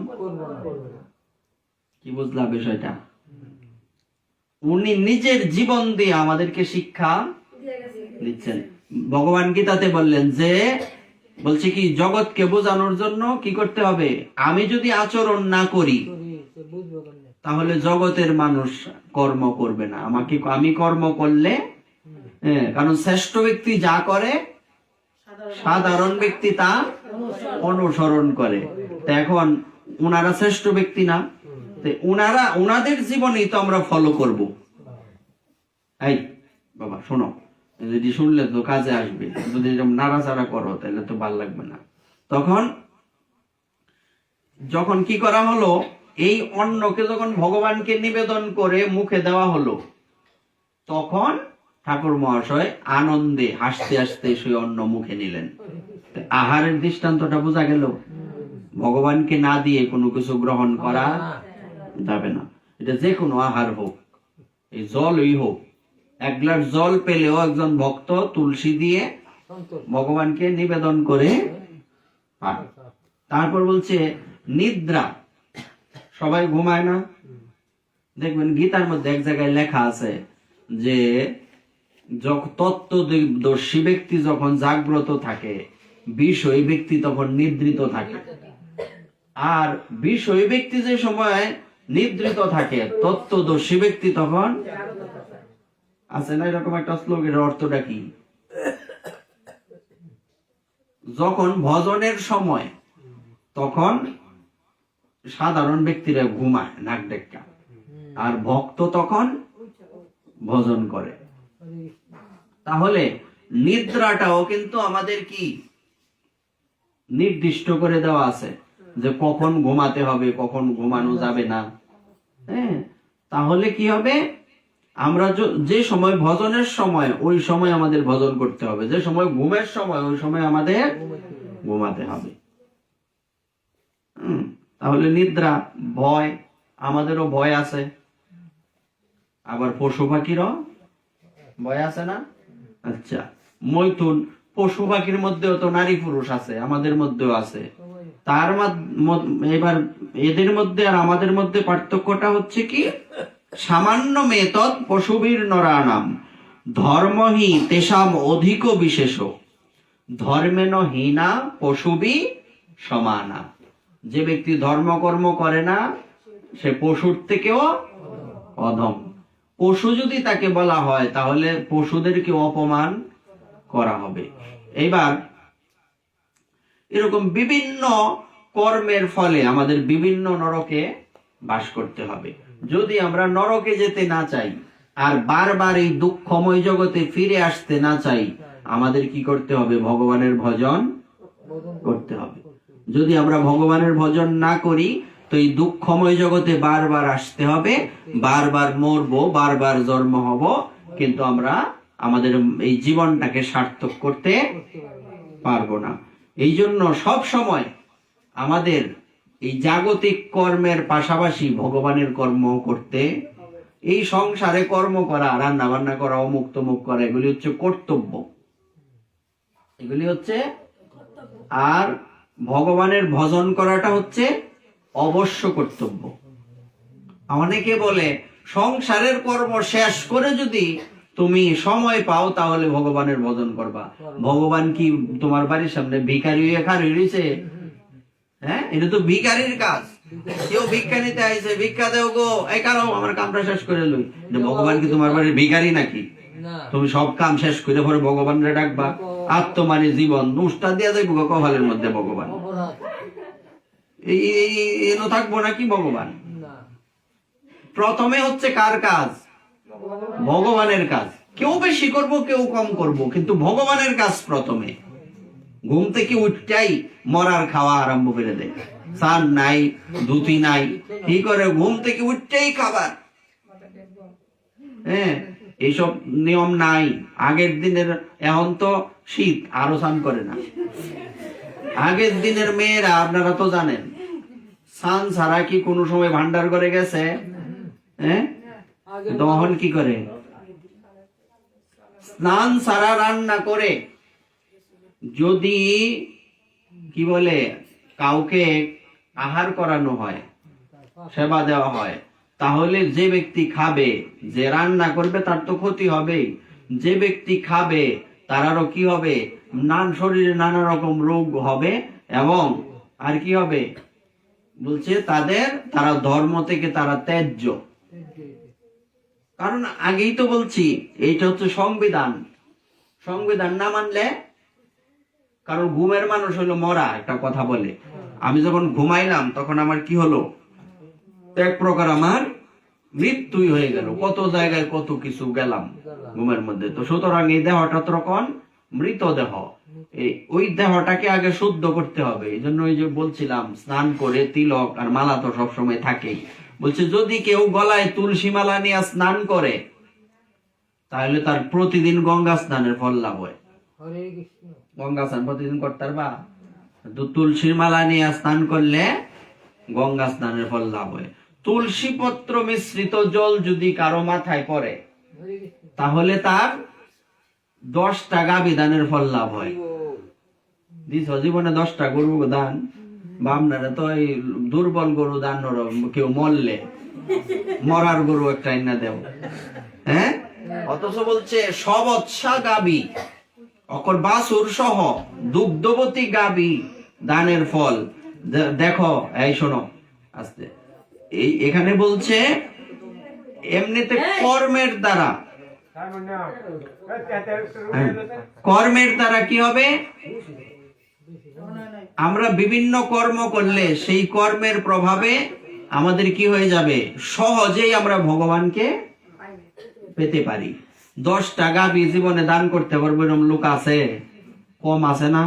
কি বুঝলাম বিষয়টা? উনি নিজের জীবন দিয়ে আমাদেরকে শিক্ষা দিচ্ছেন। ভগবান গীতাতে বললেন যে, বলছে কি, জগৎকে বোঝানোর জন্য কি করতে হবে? আমি যদি আচরণ না করি তাহলে জগতের মানুষ কর্ম করবে না, আমি কর্ম করলে, কারণ শ্রেষ্ঠ ব্যক্তি যা করে সাধারণ ব্যক্তি তা অনুসরণ করে। এখন উনারা শ্রেষ্ঠ ব্যক্তি না, উনাদের জীবনেই তো আমরা ফলো করব। এই বাবা শোনো, যদি শুনলে তো কাজে আসবে, যদি নাড়াচাড়া করো তাহলে তো ভালো লাগবে না। যখন কি করা হলো, এই অন্নকে যখন ভগবানকে নিবেদন করে মুখে দেওয়া হলো, তখন ঠাকুর মহাশয় আনন্দে হাসতে হাসতে সেই অন্ন মুখে নিলেন। আহারের দৃষ্টান্তটা বোঝা গেল। ভগবানকে না দিয়ে কোনো কিছু গ্রহণ করা যাবে না। এটা যে কোনো আহার হোক, এই জলই হোক। এক গ্লাস জল পেলেও একজন ভক্ত তুলসী দিয়ে ভগবানকে নিবেদন করে পায়। তারপর বলছে নিদ্রা, সবাই ঘুমায় না? দেখবেন গীতার মধ্যে এক জায়গায় লেখা আছে যে তত্ত্বদর্শী ব্যক্তি যখন জাগ্রত থাকে, বিষয়ী ব্যক্তি তখন নিদ্রিত থাকে। আর বিষয়ী ব্যক্তি যে সময় নিদ্রিত থাকে, তত্ত্বদর্শী ব্যক্তি তখন আছে না এরকম একটা শ্লোকের অর্থটা কি? যখন ভজনের সময় তখন সাধারণ ব্যক্তিরা ঘুমায় নাক ডেকা, আর ভক্ত তখন ভজন করে। তাহলে নিদ্রাটাও কিন্তু আমাদের কি নির্দিষ্ট করে দেওয়া আছে যে কখন ঘুমাতে হবে, কখন ঘুমানো যাবে না। হ্যাঁ, তাহলে কি হবে? আমরা যে সময় ভজনের সময় ওই সময় আমাদের ভজন করতে হবে, যে সময় ঘুমের সময় ওই সময় আমাদের ঘুমাতে হবে। তাহলে নিদ্রা ভয়, আমাদেরও ভয় আছে, আবার পশু পাখিরও ভয় আছে না? আচ্ছা, মৈথুন, পশু পাখির মধ্যেও তো নারী পুরুষ আছে, আমাদের মধ্যেও আছে। তার এবার এদের মধ্যে আর আমাদের মধ্যে পার্থক্যটা হচ্ছে কি? সামান্য মেতদ পশুবীর নরানাম ধর্মহি তেষাম অধিক বিশেষ ধর্মেন হীনা পশুবি সমানা। যে ব্যক্তি ধর্মকর্ম করে না সে পশুর থেকেও অধম। পশু যদি তাকে বলা হয় তাহলে পশুদেরকে অপমান করা হবে। এবার এরকম বিভিন্ন কর্মের ফলে আমাদের বিভিন্ন নরকে বাস করতে হবে। যদি আমরা নরকে যেতে না চাই আর বারবার এই দুঃখময় জগতে ফিরে আসতে না চাই, আমাদের কি করতে হবে? ভগবানের ভজন করতে হবে। যদি আমরা ভগবানের ভজন না করি তো এই দুঃখময় জগতে বারবার আসতে হবে, বারবার মরবো, বারবার জন্ম হব, কিন্তু আমরা আমাদের এই জীবনটাকে সার্থক করতে পারবো না। এই জন্য সব সময় আমাদের এই জাগতিক কর্মের পাশাপাশি ভগবানের কর্ম করতে, এই সংসারে কর্ম করা, রান্না বান্না করা, অমুক তমুক করা, এগুলি হচ্ছে কর্তব্য, এগুলি হচ্ছে। আর ভগবানের ভজন করাটা হচ্ছে অবশ্য কর্তব্য। অনেকে বলে সংসারের কর্ম শেষ করে যদি তুমি সময় পাও তাহলে ভগবানের ভজন করবা। ভগবান কি তোমার বাড়ির সামনে ভিখারি হয়ে খাড়ি রয়েছে? হ্যাঁ, এটা তো ভিখারির কাজ। কেউ ভিক্ষা নিতে আইছে, ভিক্ষা দেও গো, এই কারো আমার কামটা শেষ করে লই। ভগবান কি তোমার বাড়ির ভিখারি নাকি? তুমি সব কাম শেষ করে পরে ভগবানরে ডাকবা? আর তোমার জীবন উস্তাদ দিয়া যাইব কপালের মধ্যে ভগবান। এনো থাকবো নাকি ভগবান? প্রথমে হচ্ছে কার কাজ? ভগবানের কাজ। কেউ বেশি করব, কেউ কম করব, কিন্তু ভগবানের কাজ প্রথমে। ঘুম থেকে উঠটাই মরার খাওয়া আরম্ভ করে দেয়। স্নান নাই, ধুতি নাই, কি করে? ঘুম থেকে উঠতেই খাবার। হ্যাঁ, এইসব নিয়ম নাই আগের দিনের। এখন তো শীত, আরো স্নান করে না। আগের দিনের মেয়েরা আপনারা তো জানেন, স্নান ছাড়া কি কোনো সময় ভান্ডার করে গেছে? হ্যাঁ, তখন কি করে? স্নান ছাড়া রান্না করে যদি কি বলে কাউকে আহার করানো হয়, সেবা দেওয়া হয়, তাহলে যে ব্যক্তি খাবে, যে রান্না করবে তার তো ক্ষতি হবেই। যে ব্যক্তি খাবে তারও কি হবে? শরীরে নানা রকম রোগ হবে, এবং আর কি হবে বলছে তারা ধর্ম থেকে তারা ত্যায্য। কারণ আগেই তো বলছি এইটা হচ্ছে সংবিধান। সংবিধান না মানলে, কারণ ঘুমের মানুষ হলো মরা, একটা কথা বলে। আমি যখন ঘুমাইলাম তখন আমার কি হলো? এক প্রকার আমার মৃত্যুই হয়ে গেল। কত জায়গায় কত কিছু গেলাম ঘুমের মধ্যে। তো সুতরাং এই দেহটা তখন মৃত দেহ, ওই দেহটাকে আগে শুদ্ধ করতে হবে। এই জন্য ওই যে বলছিলাম স্নান করে তিলক আর মালা তো সবসময় থাকেই। বলছে যদি কেউ গলায় তুলসী মালা নিয়ে স্নান করে তাহলে তার প্রতিদিন গঙ্গা স্নানের ফল লাভ হয়। হরে কৃষ্ণ। গঙ্গা স্নান প্রতিদিন করতে পারবা? তুলসীর মালা নিয়ে স্নান করলে গঙ্গা স্নানের ফল লাভ হয়। তুলসী পত্র মিশ্রিত জল যদি কারো মাথায় পড়ে হরে কৃষ্ণ। তাহলে তার 10টা গাভী দানের ফল লাভ হয়। দিস জীবনে 10টা গরু দান, বা আপনারা তো এই দুর্বল গরু দান, কেউ মরলে মরার গরু একটা না দেব, হ্যাঁ? অথচ বলছে সবৎসা গাভী, অকর বাছুর সহ দুগ্ধবতী গাভী দানের ফল। দেখো, এই শোনো আস্তে, এই এখানে বলছে এমনিতে কর্মের দ্বারা, কর্মের দ্বারা কি হবে? আমরা বিভিন্ন কর্ম করলে সেই কর্মের প্রভাবে আমাদের কি হয়ে যাবে? সহজেই আমরা ভগবানকে পেতে পারি। 10টা গাভী জীবনে দান করতে পারবো এরকম লোক আছে? কম আছে না?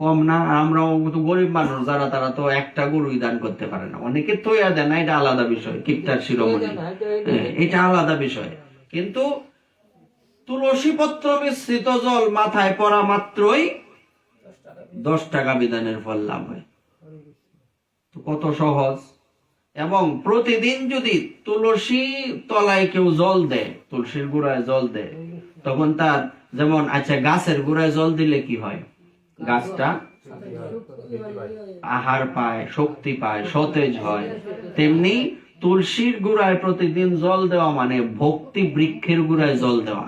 কম না? আমরাও তো গরিব মানুষ যারা, তারা তো একটা গরুই দান করতে পারে না। অনেকে তৈয়া দেয় না, এটা আলাদা বিষয়, কিপটার শিরোমণি, এটা আলাদা বিষয়। কিন্তু তুলসী পত্র মিশ্রিত জল মাথায় পড়া মাত্রই 10টা গাভী দানের ফল লাভ হয়। তো কত সহজ। এবং প্রতিদিন যদি তুলসী তলায় কেউ জল দেয়, তুলসীর গোড়ায় জল দেয়, তখন তার যেমন, আচ্ছা গাছের গোড়ায় জল দিলে কি হয়? গাছটা আহার পায়, শক্তি পায়, সতেজ হয়। তেমনি তুলসীর গোড়ায় প্রতিদিন জল দেওয়া মানে ভক্তি বৃক্ষের গোড়ায় জল দেওয়া।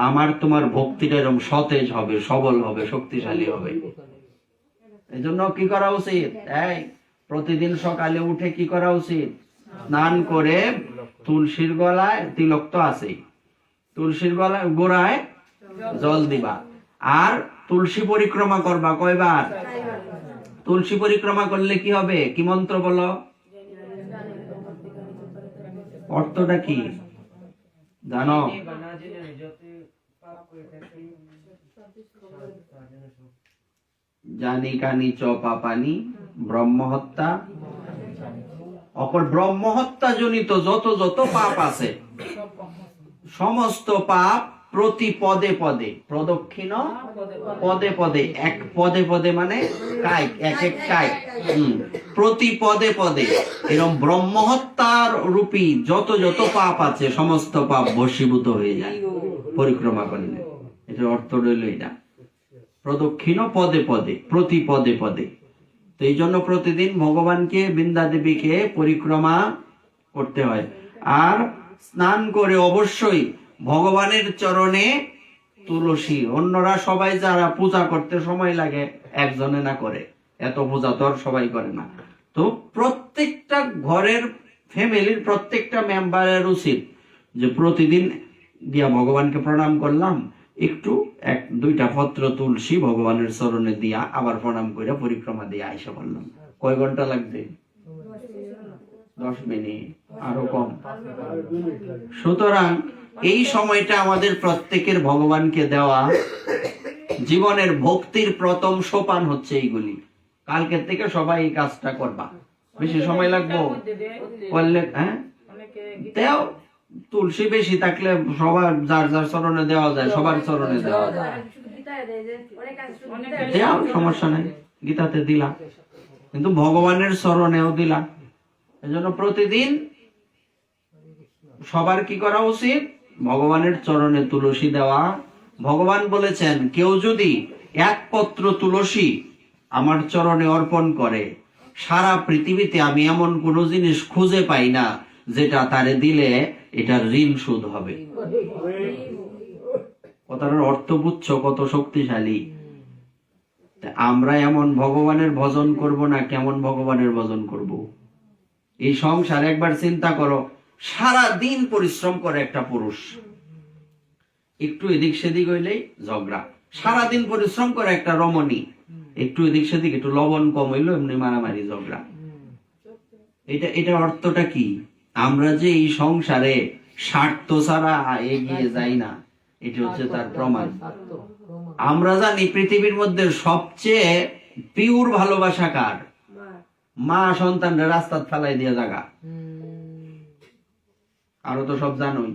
আমার তোমার ভক্তিটা এরকম সতেজ হবে, সবল হবে, শক্তিশালী হবে। এই জন্য কি করা উচিত? প্রতিদিন সকালে উঠে কি করা উচিত? স্নান করে তুলসীর গলায়, তিলক তো আছেই, তুলসীর গোড়ায় জল দিবা। আর তুলসী পরিক্রমা করবা কয়বার? তুলসী পরিক্রমা করলে কি হবে? কি মন্ত্র বলো? অর্থটা কি জানো? জানি কানি চ পাপানি ব্রহ্ম হত্যা, অপর ব্রহ্ম হত্যা জনিত যত যত পাপ আছে, সমস্ত পাপ প্রতি পদে পদে, প্রদক্ষিণ পদে পদে, এক পদে পদে মানে কায়িক, এক এক কায়িক, প্রতি পদে পদে এরকম ব্রহ্ম হত্যার রূপী যত যত পাপ আছে, সমস্ত পাপ বশীভূত হয়ে যায় পরিক্রমা করলে। এটার অর্থ রইল এটা, প্রদক্ষিণ পদে পদে, প্রতি পদে পদে। তো এই জন্য প্রতিদিন ভগবানকে, বৃন্দা দেবীকে পরিক্রমা করতে হয়। আর স্নান করে অবশ্যই ভগবানের চরণে তুলসী, অন্যরা সবাই যারা পূজা করতে সময় লাগে, একজনে না করে, এত পূজা তো আর সবাই করে না। তো প্রত্যেকটা ঘরের ফ্যামিলির প্রত্যেকটা মেম্বারের উচিত যে প্রতিদিন দিয়া ভগবানকে প্রণাম করলাম, একটু 1-2টা পত্র তুলসী ভগবানের চরণে দিয়া আবার প্রণাম করে পরিক্রমা দিয়ে আইসা বললাম। কয় ঘন্টা লাগবে? 10 মিনিট, আরো কম। সুতরাং এই সময়টা আমাদের প্রত্যেকের ভগবানকে দেওয়া। জীবনের ভক্তির প্রথম সোপান হচ্ছে এইগুলি। কালকের থেকে সবাই এই কাজটা করবা। বেশি সময় লাগবো করলে, হ্যাঁ দেও। তুলসী বেশি থাকলে সবার যার যার চরণে দেওয়া যায়, সবার চরণে দেওয়া যায়, দেও, সমস্যা নাই। গীতাতে দিলা, কিন্তু ভগবানের চরণেও দিলা। এজন্য প্রতিদিন সবার কি করা উচিত? ভগবানের চরণে তুলসী দেওয়া। ভগবান বলেছেন, কেউ যদি 1 পত্র তুলসী আমার চরণে অর্পণ করে, সারা পৃথিবীতে আমি এমন কোন জিনিস খুঁজে পাই না যেটা তারে দিলে এটার ঋণ শোধ হবে। কথার অর্থ বুঝছো কত শক্তিশালী? আমরা এমন ভগবানের ভজন করব না, কেমন ভগবানের ভজন করব? এই সংসার একবার চিন্তা করো, সারা দিন পরিশ্রম করে একটা পুরুষ, একটু এদিক সেদিক হইলেই ঝগড়া। সারাদিন পরিশ্রম করে একটা রমণী, একটু এদিক সেদিক, একটু লবণ কম হইলো এমনি মারামারি, ঝগড়া। এটা অর্থটা কি? আমরা যে এই সংসারে স্বার্থ ছাড়া এগিয়ে যাই না, এটা হচ্ছে তার প্রমাণ। আমরা জানি পৃথিবীর মধ্যে সবচেয়ে পিওর ভালোবাসা কার? মা সন্তানরা রাস্তায় ফেলাই দিয়ে জায়গা। আরো তো সব জানোই,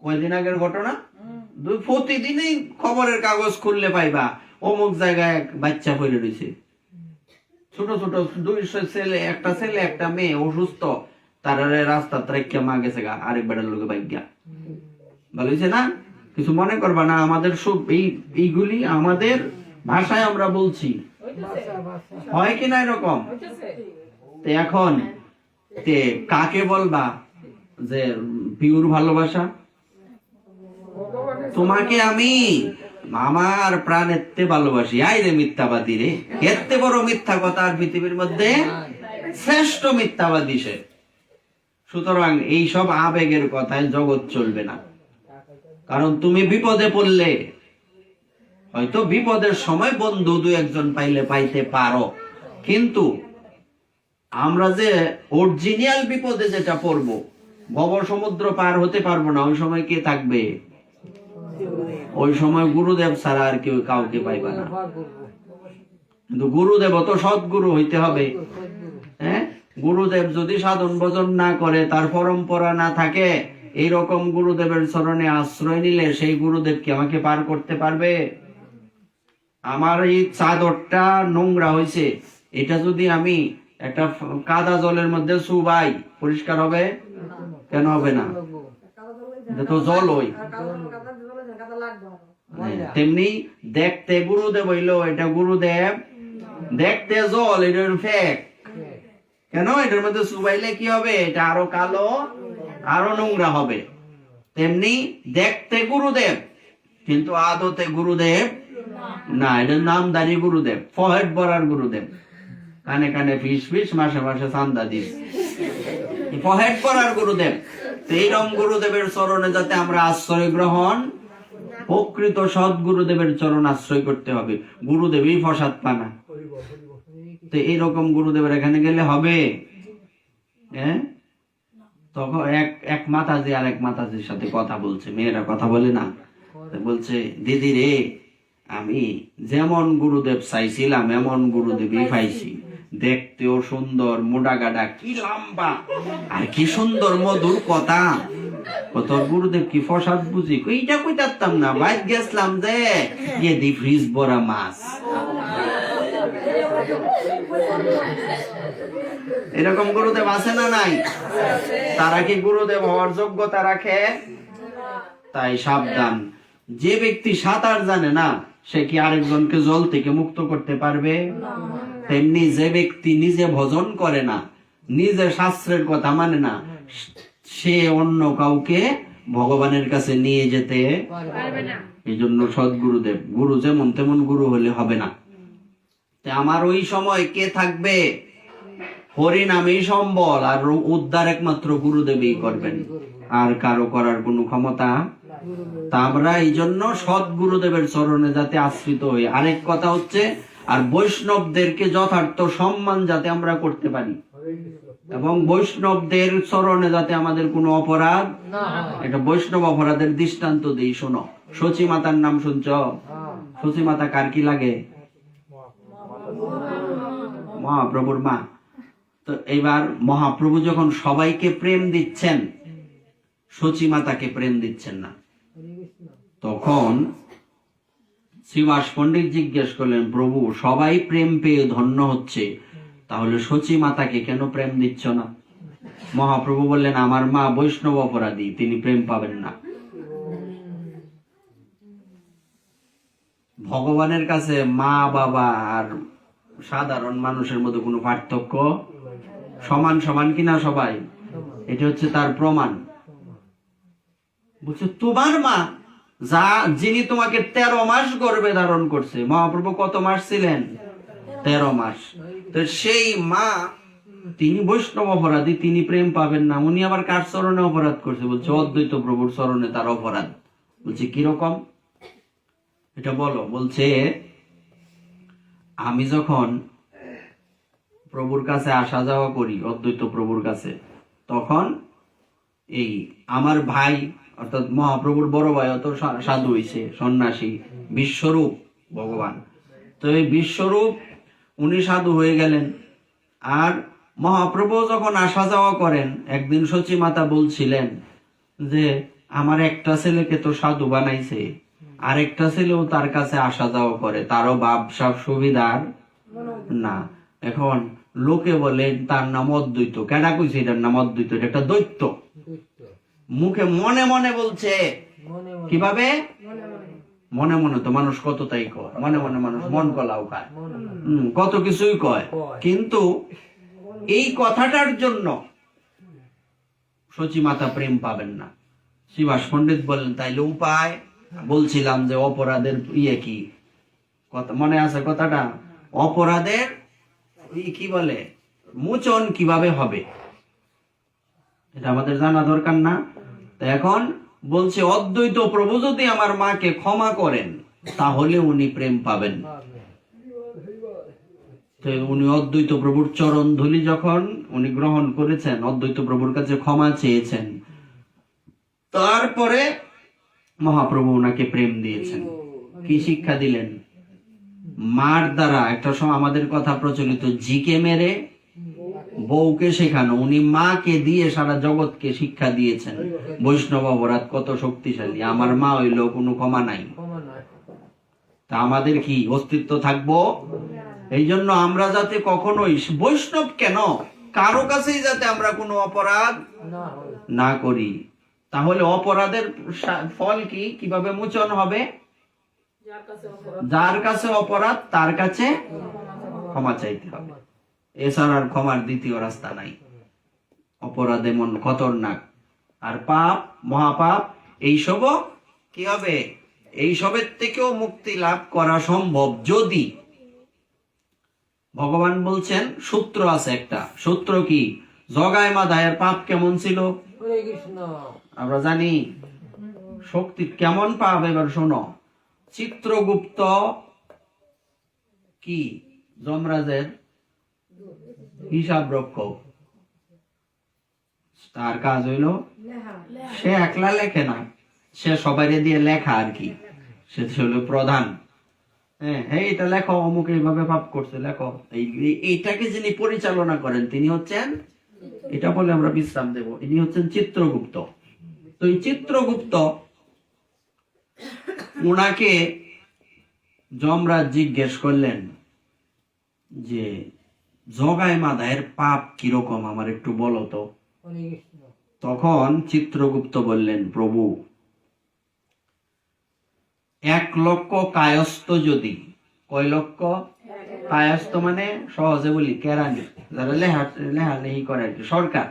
কয়দিন আগের ঘটনা, প্রতিদিনই খবরের কাগজ খুললে পাইবা অমুক জায়গায় এক বাচ্চা পড়ে রয়েছে, ছোট ছোট 200 ছেলে, একটা ছেলে একটা মেয়ে অসুস্থ, তারা রাস্তা রেখে মা গেছে গা, আরেক বেটার লোকে বাইক গিয়া। ভালো হয়েছে না? কিছু মনে করবা না, আমাদের সব এইগুলি আমাদের ভাষায় আমরা বলছি, হয় কিনা এরকম? তো এখন কাকে বলবা যে পিওর ভালোবাসা? তোমাকে আমি আমার প্রাণের তে ভালোবাসি। আই রে মিথ্যাবাদী রে, এতে বড় মিথ্যা কথা আর পৃথিবীর মধ্যে শ্রেষ্ঠ মিথ্যাবাদী সে। সুতরাং এই সব আবেগের কথায় জগৎ চলবে না। কারণ তুমি বিপদে পড়লে হয়তো বিপদের সময় বন্ধু 2-1 পাইলে পাইতে পারো, কিন্তু আমরা যে অরিজিনাল বিপদে যেটা পড়বো, ভব সমুদ্র পার হতে পারবো না, ওই সময় কে থাকবে? ওই সময় গুরুদেব ছাড়া আর কেউ কাউকে পাইবা না। কিন্তু গুরুদেব তো সৎগুরু হইতে হবে। হ্যাঁ, গুরুদেব যদি সাধন ভজন না করে, তার পরম্পরা না থাকে, এইরকম গুরুদেবের চরণে আশ্রয় নিলে সেই গুরুদেব কি আমাকে পার করতে পারবে? আমার এই চাদরটা নোংরা হয়েছে, এটা যদি আমি একটা কাদা জলের মধ্যে চুবাই, পরিষ্কার হবে? কেন হবে না? এটা তো জল হই। তেমনি দেখতে গুরুদেব হইলো, এটা গুরুদেব, দেখতে জল, এটা ফেক। কেন? এটার মধ্যে চুবাইলে কি হবে? এটা আরো কালো, আরো নোংরা হবে। তেমনি দেখতে গুরুদেব, কিন্তু আদতে গুরুদেব না। এটার নামদারি গুরুদেব, ফহেড বরার গুরুদেব, কানে কানে ফিস ফিস, মাসে মাসে চান্দা দিস, ফহেড বরার গুরুদেব। এইরকম গুরুদেবের চরণে যাতে আমরা আশ্রয় গ্রহণ, প্রকৃত সৎ গুরুদেবের চরণ আশ্রয় করতে হবে। গুরুদেবই ফসাদ পানা। তো এইরকম গুরুদেবের এখানে গেলে হবে? হ্যাঁ, তখন এক মাতাজি আর এক মাতাজির সাথে কথা বলছে, মেয়েরা কথা বলে না, বলছে দিদি রে, আমি যেমন গুরুদেব চাইছিলাম এমন গুরুদেবই পাইছি। দেখতেও সুন্দর, মোটা গাডা, কি লম্বা, আর কি সুন্দর মধুর কথা। তোর গুরুদেব কি ফসাদ বুঝি? এইটা কইতাম না, বাইর গেছিলাম যে গিয়ে দি ফ্রিজ ভরা মাছ। এরকম গুরুদেব আছে না নাই? তারা কি গুরুদেব হওয়ার যোগ্যতা রাখে? তাই সাবধান। যে ব্যক্তি সাঁতার জানে না, সে কি আরেকজনকে জল থেকে মুক্ত করতে পারবে? তেমনি যে ব্যক্তি নিজে ভজন করে না, নিজে শাস্ত্রের কথা মানে না, সে অন্য কাউকে ভগবানের কাছে নিয়ে যেতে পারবে না। এই জন্য সদ্গুরুদেব, গুরু যেমন তেমন গুরু হলে হবে না। আমার ওই সময় কে থাকবে? হরি নামেই সম্বল, আর উদ্ধার একমাত্র গুরুদেবই করবেন, আর কারো করার কোনো ক্ষমতা। তা আমরা এই জন্য সৎ গুরুদেবের চরণে যাতে আশ্রিত হই। আরেক কথা হচ্ছে, আর বৈষ্ণবদেরকে যথার্থ সম্মান যাতে আমরা করতে পারি, এবং বৈষ্ণবদের চরণে যাতে আমাদের কোনো অপরাধ, এটা বৈষ্ণব অপরাধের দৃষ্টান্ত দিই। শোনো, সচী মাতার নাম শুনছ? সচী মাতা কার কি লাগে? মহাপ্রভুর মা। তো এবার মহাপ্রভু যখন সবাইকে প্রেম দিচ্ছেন, সচী মাতাকে প্রেম দিচ্ছেন না, তখন শ্রীবাস পণ্ডিত জিজ্ঞেস করলেন, প্রভু সবাই প্রেম পেয়ে ধন্য হচ্ছে, তাহলে সচী মাতাকে কেন প্রেম দিচ্ছ না? মহাপ্রভু বললেন, আমার মা বৈষ্ণব অপরাধী, তিনি প্রেম পাবেন না। ভগবানের কাছে মা বাবা আর সাধারণ মানুষের মধ্যে কোনো পার্থক্য? সমান সমান কিনা সবাই? এটা হচ্ছে তার প্রমাণ। বলছে তোমার মা, যিনি তোমাকে 13 মাস গর্ভে ধারণ করছে। মহাপ্রভু কত মাস ছিলেন? 13 মাস। তো সেই মা, তিনি বৈষ্ণব অপরাধী, তিনি প্রেম পাবেন না। উনি আবার কার চরণে অপরাধ করছে? বলছে অদ্বৈত প্রভুর চরণে তার অপরাধ। বলছে কিরকম এটা বলো। বলছে আমি যখন প্রভুর কাছে আসা যাওয়া করি, অদ্বৈত প্রভুর কাছে, তখন এই আমার ভাই অর্থাৎ মহাপ্রভুর বড় ভাই অত সাধু হইছে, সন্ন্যাসী, বিশ্বরূপ ভগবান। তো এই বিশ্বরূপ উনি সাধু হয়ে গেলেন। আর মহাপ্রভু যখন আসা যাওয়া করেন, একদিন সচী মাতা বলছিলেন যে আমার একটা ছেলেকে তো সাধু বানাইছে, আরেকটা ছেলেও তার কাছে আসা যাওয়া করে, তারও ব্যবসার সুবিধার না। এখন লোকে বলে তার নাম অদ্বৈত, কেডা কইছে এটার নাম অদ্বৈত? এটা একটা দৈত্য। দুষ্ট মুখে মনে মনে বলছে। মনে মনে কিভাবে? মনে মনে তো মানুষ কত তাই কয়, মনে মনে মানুষ মন কলাও খায়, কত কিছুই কয়, কিন্তু এই কথাটার জন্য সচিমাতা প্রেম পাবেন না। শ্রীবাস পণ্ডিত বললেন তাইলে উপায়? বলছিলাম যে অপরাধের কি কথা মনে আছে? কথাটা অপরাধের কি বলে মোচন কিভাবে হবে, এটা আমাদের জানা দরকার না? তো এখন বলছে অদ্বৈত প্রভু যদি আমার মাকে ক্ষমা করেন তাহলে উনি প্রেম পাবেন। পাবে। তো উনি অদ্বৈত প্রভুর চরণ ধুলি যখন উনি গ্রহণ করেছেন, অদ্বৈত প্রভুর কাছে ক্ষমা চেয়েছেন, তারপরে মহাপ্রভু ওনাকে প্রেম দিয়েছেন। কি শিক্ষা দিলেন? মার দ্বারা একটা সময় আমাদের কথা প্রচলিত, জিকে মেরে বউকে শেখানো, উনি মাকে দিয়ে সারা জগৎকে শিক্ষা দিয়েছেন বৈষ্ণব অপরাধ কত শক্তিশালী। আমার মা হইল কোনো ক্ষমা নাই, ক্ষমা নয়। তা আমাদের কি অস্তিত্ব থাকবো? এই জন্য আমরা যাতে কখনোই বৈষ্ণব কেন কারো কাছেই যাতে আমরা কোনো অপরাধ না হয়। না করি, তাহলে অপরাধের ফল কি কিভাবে মোচন হবে? যার কাছে অপরাধ তার কাছে ক্ষমা চাইতে হবে, এছাড়া আর ক্ষমার দ্বিতীয় রাস্তা নাই। অপরাধ এমন খতরনাক, আর পাপ মহাপাপ এইসবও কি হবে? এইসবের থেকেও মুক্তি লাভ করা সম্ভব যদি ভগবান বলছেন সূত্র আছে একটা। সূত্র কি? জগায় মাধায়ের পাপ কেমন ছিল হরে কৃষ্ণ। আমরা জানি। শক্তি কেমন পাপ এবার শোনো। চিত্রগুপ্ত কি যমরাজের হিসাব রক্ষক, তার কাজ হইল সে একলা লেখে না, সে সবাই দিয়ে লেখা আর কি, সে হলো প্রধান। হ্যাঁ, এটা লেখো, অমুক এইভাবে পাপ করছে লেখো। এইটাকে যিনি পরিচালনা করেন তিনি হচ্ছেন, এটা বলে আমরা বিশ্রাম দেব, ইনি হচ্ছেন চিত্রগুপ্ত। তো এই চিত্রগুপ্ত উনাকে যমরাজ জিজ্ঞেস করলেন যে জগায় মাধায়ের পাপ কিরকম আমার একটু বলো তো। হরে কৃষ্ণ। তখন চিত্রগুপ্ত বললেন, প্রভু 1 লক্ষ কায়স্থ যদি, কয় লক্ষ কায়স্থ মানে সহজে বলি কেরানি, যারা লেহালেহি করে আর কি, সরকার।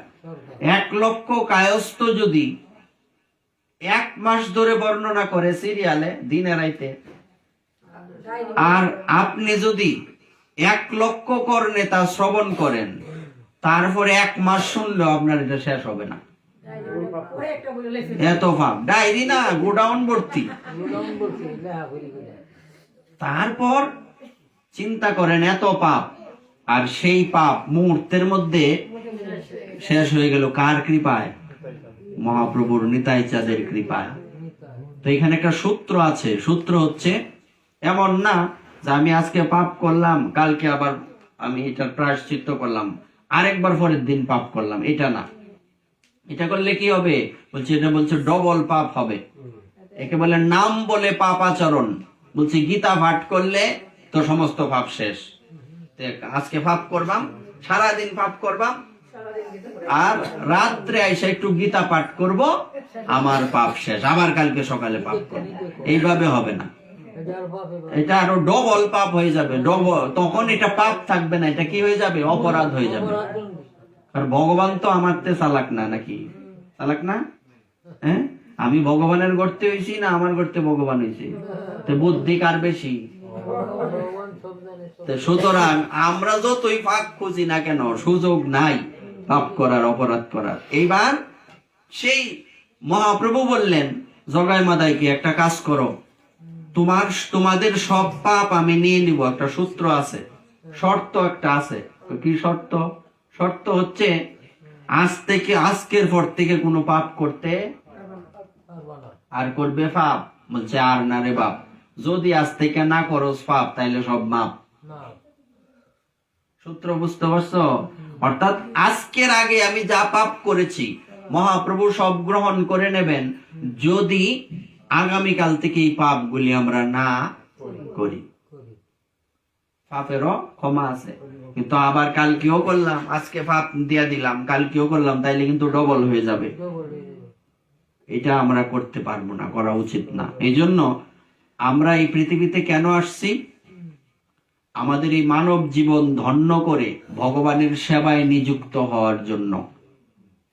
1 লক্ষ কায়স্থ যদি 1 মাস ধরে বর্ণনা করে সিরিয়ালে দিনে রাইতে, আর আপনি যদি 1 লক্ষ কর্ণে তা শ্রবণ করেন, তারপরে 1 মাস শুনলেও আপনার এটা শেষ হবে না। এত পাপ, ডায়েরি না গোডাউন ভর্তি। গোলাম বলছি, লেহা করি করে। তারপর চিন্তা করেন এত পাপ, আর সেই পাপ মুহূর্তের মধ্যে শেষ হয়ে গেল কার কৃপায়? মহাপ্রভুর নিতাই চাঁদের কৃপায়। তো এখানে একটা সূত্র আছে। সূত্র হচ্ছে এমন না যে আমি আজকে পাপ করলাম, কালকে আবার আমি এটার প্রায়শ্চিত্ত করলাম, আরেকবার পরের দিন পাপ করলাম, এটা না। এটা করলে কি হবে বলছে? এটা বলছে ডবল পাপ হবে। একে বলে নাম বলে পাপ আচরণ। বলছে গীতা পাঠ করলে তো সমস্ত পাপ শেষ। আজকে পাপ করবাম, সারাদিন পাপ করবাম, আর রাত্রে আইসা একটু গীতা পাঠ করব, আমার পাপ শেষ, আবার কালকে সকালে পাপ করব। এইভাবে হবে না, এটার পাপে এটা আরো ডবল পাপ হয়ে যাবে। ডবল, তখন এটা পাপ থাকবে না, এটা কি হয়ে যাবে? অপরাধ হয়ে যাবে। আর ভগবান তো আমার তে চালাক না, নাকি চালাক না? হ্যাঁ, আমি ভগবানের গর্তে হইছি না আমার গর্তে ভগবান হইছে? তো বুদ্ধি কার বেশি? ভগবান সব জানে, সব তো সুতরাং আমরা যতই পাপ খুঁজি না কেন, সুযোগ নাই পাপ করার, অপরাধ করার। এইবার সেই মহাপ্রভু বললেন জগাই মাদাইকে, একটা কাজ করো, তোমাদের সব পাপ আমি নিয়ে নিব। একটা সূত্র আছে, শর্ত একটা আছে। কি শর্ত? শর্ত হচ্ছে আজকের পর থেকে কোনো পাপ করতে পারবা না। আর করবে পাপ? বলছে আর না রে বাপ, যদি আজ থেকে না করস পাপ তাইলে সব মাপ। না। সূত্র বুঝতে পারছো? অর্থাৎ আজকের আগে আমি যা পাপ করেছি মহাপ্রভু সব গ্রহণ করে নেবেন যদি আগামীকাল থেকে এই পাপগুলি আমরা না করি। করি পাপেরও ক্ষমা আছে, কিন্তু আবার কালকেও করলাম, আজকে পাপ দিয়া দিলাম, কালকেও করলাম, তাইলে কিন্তু ডবল হয়ে যাবে। ডবল হয়ে যাবে। এটা আমরা করতে পারবো না, করা উচিত না। এই জন্য আমরা এই পৃথিবীতে কেন আসছি? আমাদের এই মানব জীবন ধন্য করে ভগবানের সেবায় নিযুক্ত হওয়ার জন্য।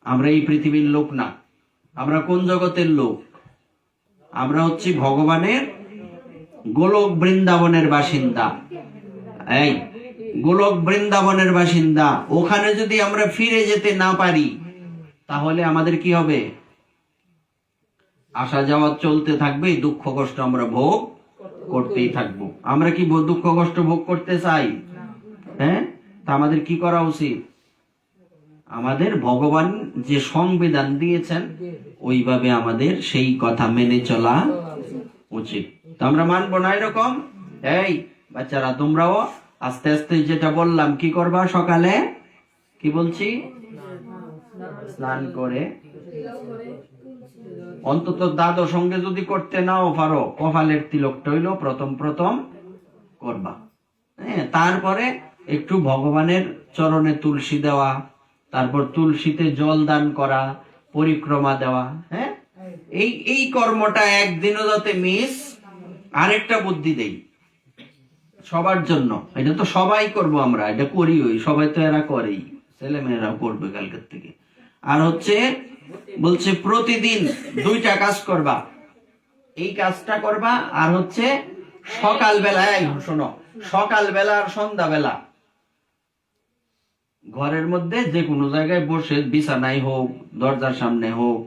আমরা এই পৃথিবীর লোক না। আমরা কোন জগতের লোক? আমরা হচ্ছি ভগবানের গোলক বৃন্দাবনের বাসিন্দা। এই গোলক বৃন্দাবনের বাসিন্দা, ওখানে যদি আমরা ফিরে যেতে না পারি তাহলে আমাদের কি হবে? আসা যাওয়া চলতে থাকবে, দুঃখ কষ্ট আমরা ভোগ করতেই থাকবো। আমরা কি দুঃখ কষ্ট ভোগ করতে চাই? হ্যাঁ, তা আমাদের কি করা উচিত? আমাদের ভগবান যে সংবিধান দিয়েছেন ওইভাবে আমাদের সেই কথা মেনে চলা উচিত। তো আমরা মানবো না এরকম? এই বাচ্চারা, তোমরাও আস্তে আস্তে যেটা বললাম কি করবা? সকালে কি বলছি? স্নান করে অন্তত দ্বাদশ সঙ্গে যদি করতে নাও পারো, কপালের তিলকটা হইলো প্রথম প্রথম করবা। হ্যাঁ, তারপরে একটু ভগবানের চরণে তুলসী দেওয়া, তারপর তুলসীতে জল দান করা, পরিক্রমা দেওয়া। হ্যাঁ, এই কর্মটা একদিনও যাতে মিস। আরেকটা বুদ্ধি দেই সবার জন্য, এটা তো সবাই করব, আমরা এটা করি, ওই সবাই তো এরা করেই, ছেলে মেয়েরা করবে কালকের থেকে। আর হচ্ছে বলছে প্রতিদিন 2টা কাজ করবা। এই কাজটা করবা, আর হচ্ছে সকাল বেলায়, শোনো, সকাল বেলা আর সন্ধ্যা বেলা ঘরের মধ্যে যে কোনো জায়গায় বসে, বিছানায় হোক, দরজার সামনে হোক,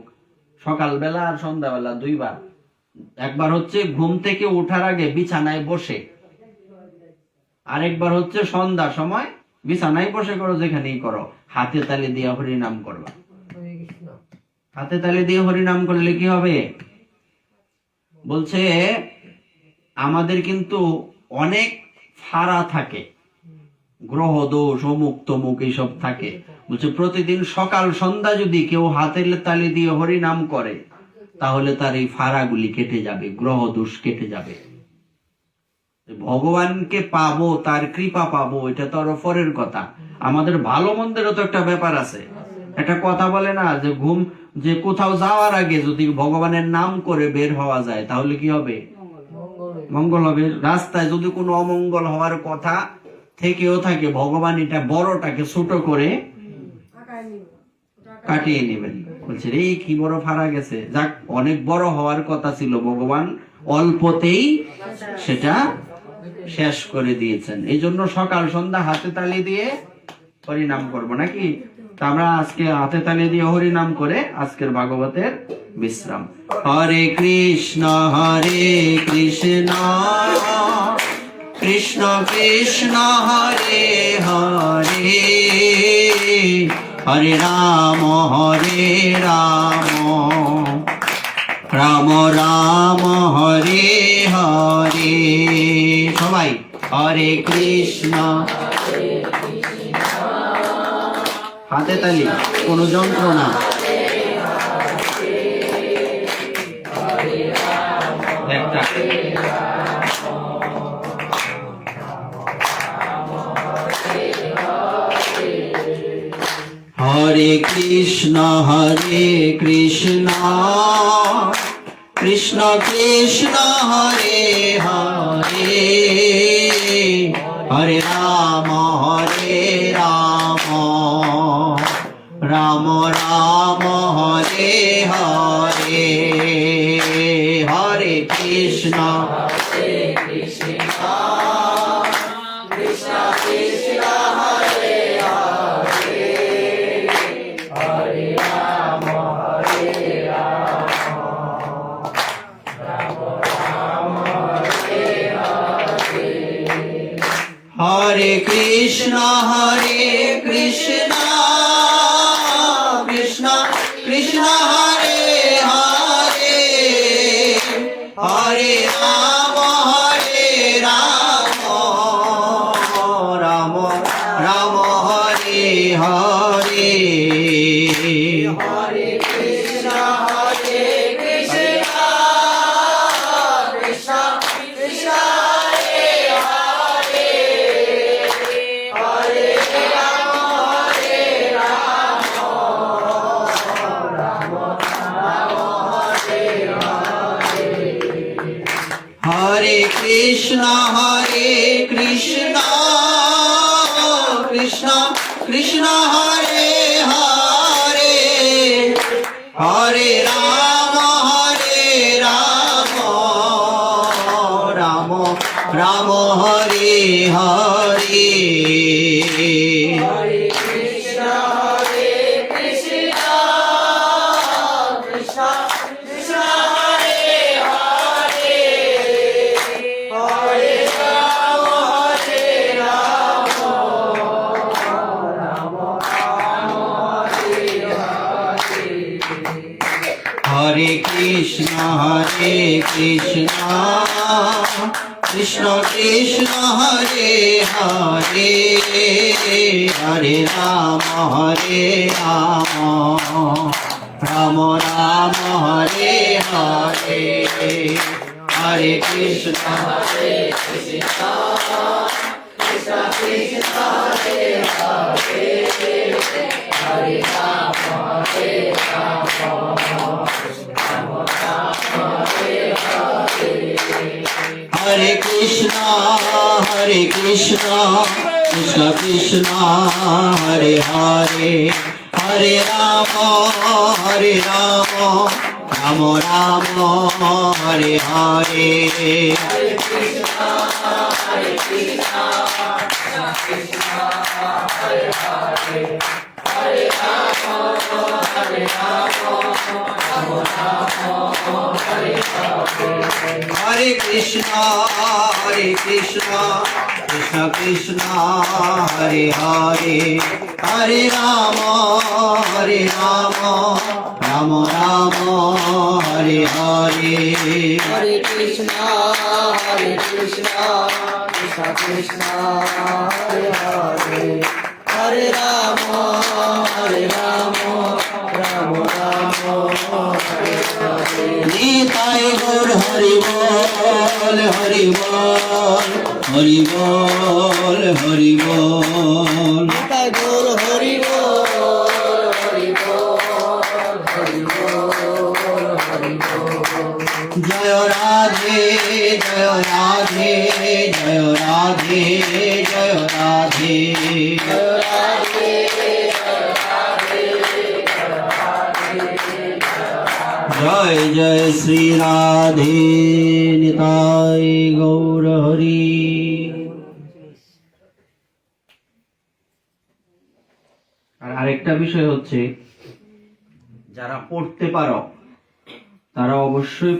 সকাল বেলা আর সন্ধ্যা বেলা 2বার। একবার হচ্ছে ঘুম থেকে ওঠার আগে বিছানায় বসে, আরেকবার হচ্ছে সন্ধ্যার সময় বিছানায় বসে করো, যেখানেই করো, হাতে তালি দিয়ে হরি নাম করবা। হরে কৃষ্ণ। হাতে তালি দিয়ে হরি নাম করলে কি হবে? বলছে আমাদের কিন্তু অনেক ফাড়া থাকে, গ্রহ দোষ, অমুক তমুক এইসব থাকে। বলছে প্রতিদিন সকাল সন্ধ্যা যদি কেউ হাতের তালি দিয়ে হরি নাম করে তাহলে তার এই ফাড়াগুলি কেটে যাবে, গ্রহ দোষ কেটে যাবে। ভগবানকে পাবো, তার কৃপা পাবো, এটা তো আরো পরের কথা। আমাদের ভালো মন্দেরও তো একটা ব্যাপার আছে। একটা কথা বলে না যে কোথাও যাওয়ার আগে যদি ভগবানের নাম করে বের হওয়া যায় তাহলে কি হবে? মঙ্গল হবে। রাস্তায় যদি কোনো অমঙ্গল হওয়ার কথা থেকেও থাকে, ভগবান এটা বড়টাকে ছোট করে কাটিয়ে নেবেন। বলছে এই কি বড় ফাড়া গেছে, যাক, অনেক বড় হওয়ার কথা ছিল, ভগবান অল্পতেই সেটা শেষ করে দিয়েছেন। এই জন্য সকাল সন্ধ্যা হাতে তালি দিয়ে হরিনাম করবো নাকি? তা আমরা আজকে হাতে তালি দিয়ে হরিনাম করে আজকের ভাগবতের বিশ্রাম। হরে কৃষ্ণ কৃষ্ণ কৃষ্ণ হরে হরে, হরে রাম রাম রাম হরে হরে। সবাই হরে কৃষ্ণ। হাতে তালি, কোনো যন্ত্রণা। একটা হরে কৃষ্ণ কৃষ্ণ কৃষ্ণ হরে হরে, হরে রাম রাম রাম হরে হরে। হরে কৃষ্ণ কৃষ্ণ কৃষ্ণ হরে হরে, হরে রাম রাম রাম হরে হরে। হরে কৃষ্ণ কৃষ্ণ কৃষ্ণ হরে হরে, হরে রাম রাম রাম হরে হরে। হরে কৃষ্ণ হরে কৃষ্ণ কৃষ্ণ কৃষ্ণ হরে হরে হরে রাম রাম রাম হরে হরে হরে কৃষ্ণ কৃষ্ণ কৃষ্ণ হরে হরে হরে রাম রাম রাম হরে হরে হরে কৃষ্ণ হরে কৃষ্ণ কৃষ্ণ কৃষ্ণ হরে হরে হরে রাম হরে কৃষ্ণ কৃষ্ণ কৃষ্ণ হরে হরে হরে রাম রাম রাম হরে হরে হরে কৃষ্ণ কৃষ্ণ কৃষ্ণ হরে হরে হরে রাম রাম রাম হরে হরে হরে কৃষ্ণ কৃষ্ণ কৃষ্ণ হরে হরে হরে রাম রাম রাম হরে হরে নিতাই গৌর হরি বল হরি বল হরি বল হরি বল নিতাই গৌর হরি বল হরি বল হরি বল হরি বল জয় রাধে জয় রাধে জয় রাধে জয় রাধে জয় রাধে জয় জয় শ্রী রাধে নিতাই গৌর হরি। আর আরেকটা বিষয় হচ্ছে, যারা পড়তে পারো তারা অবশ্যই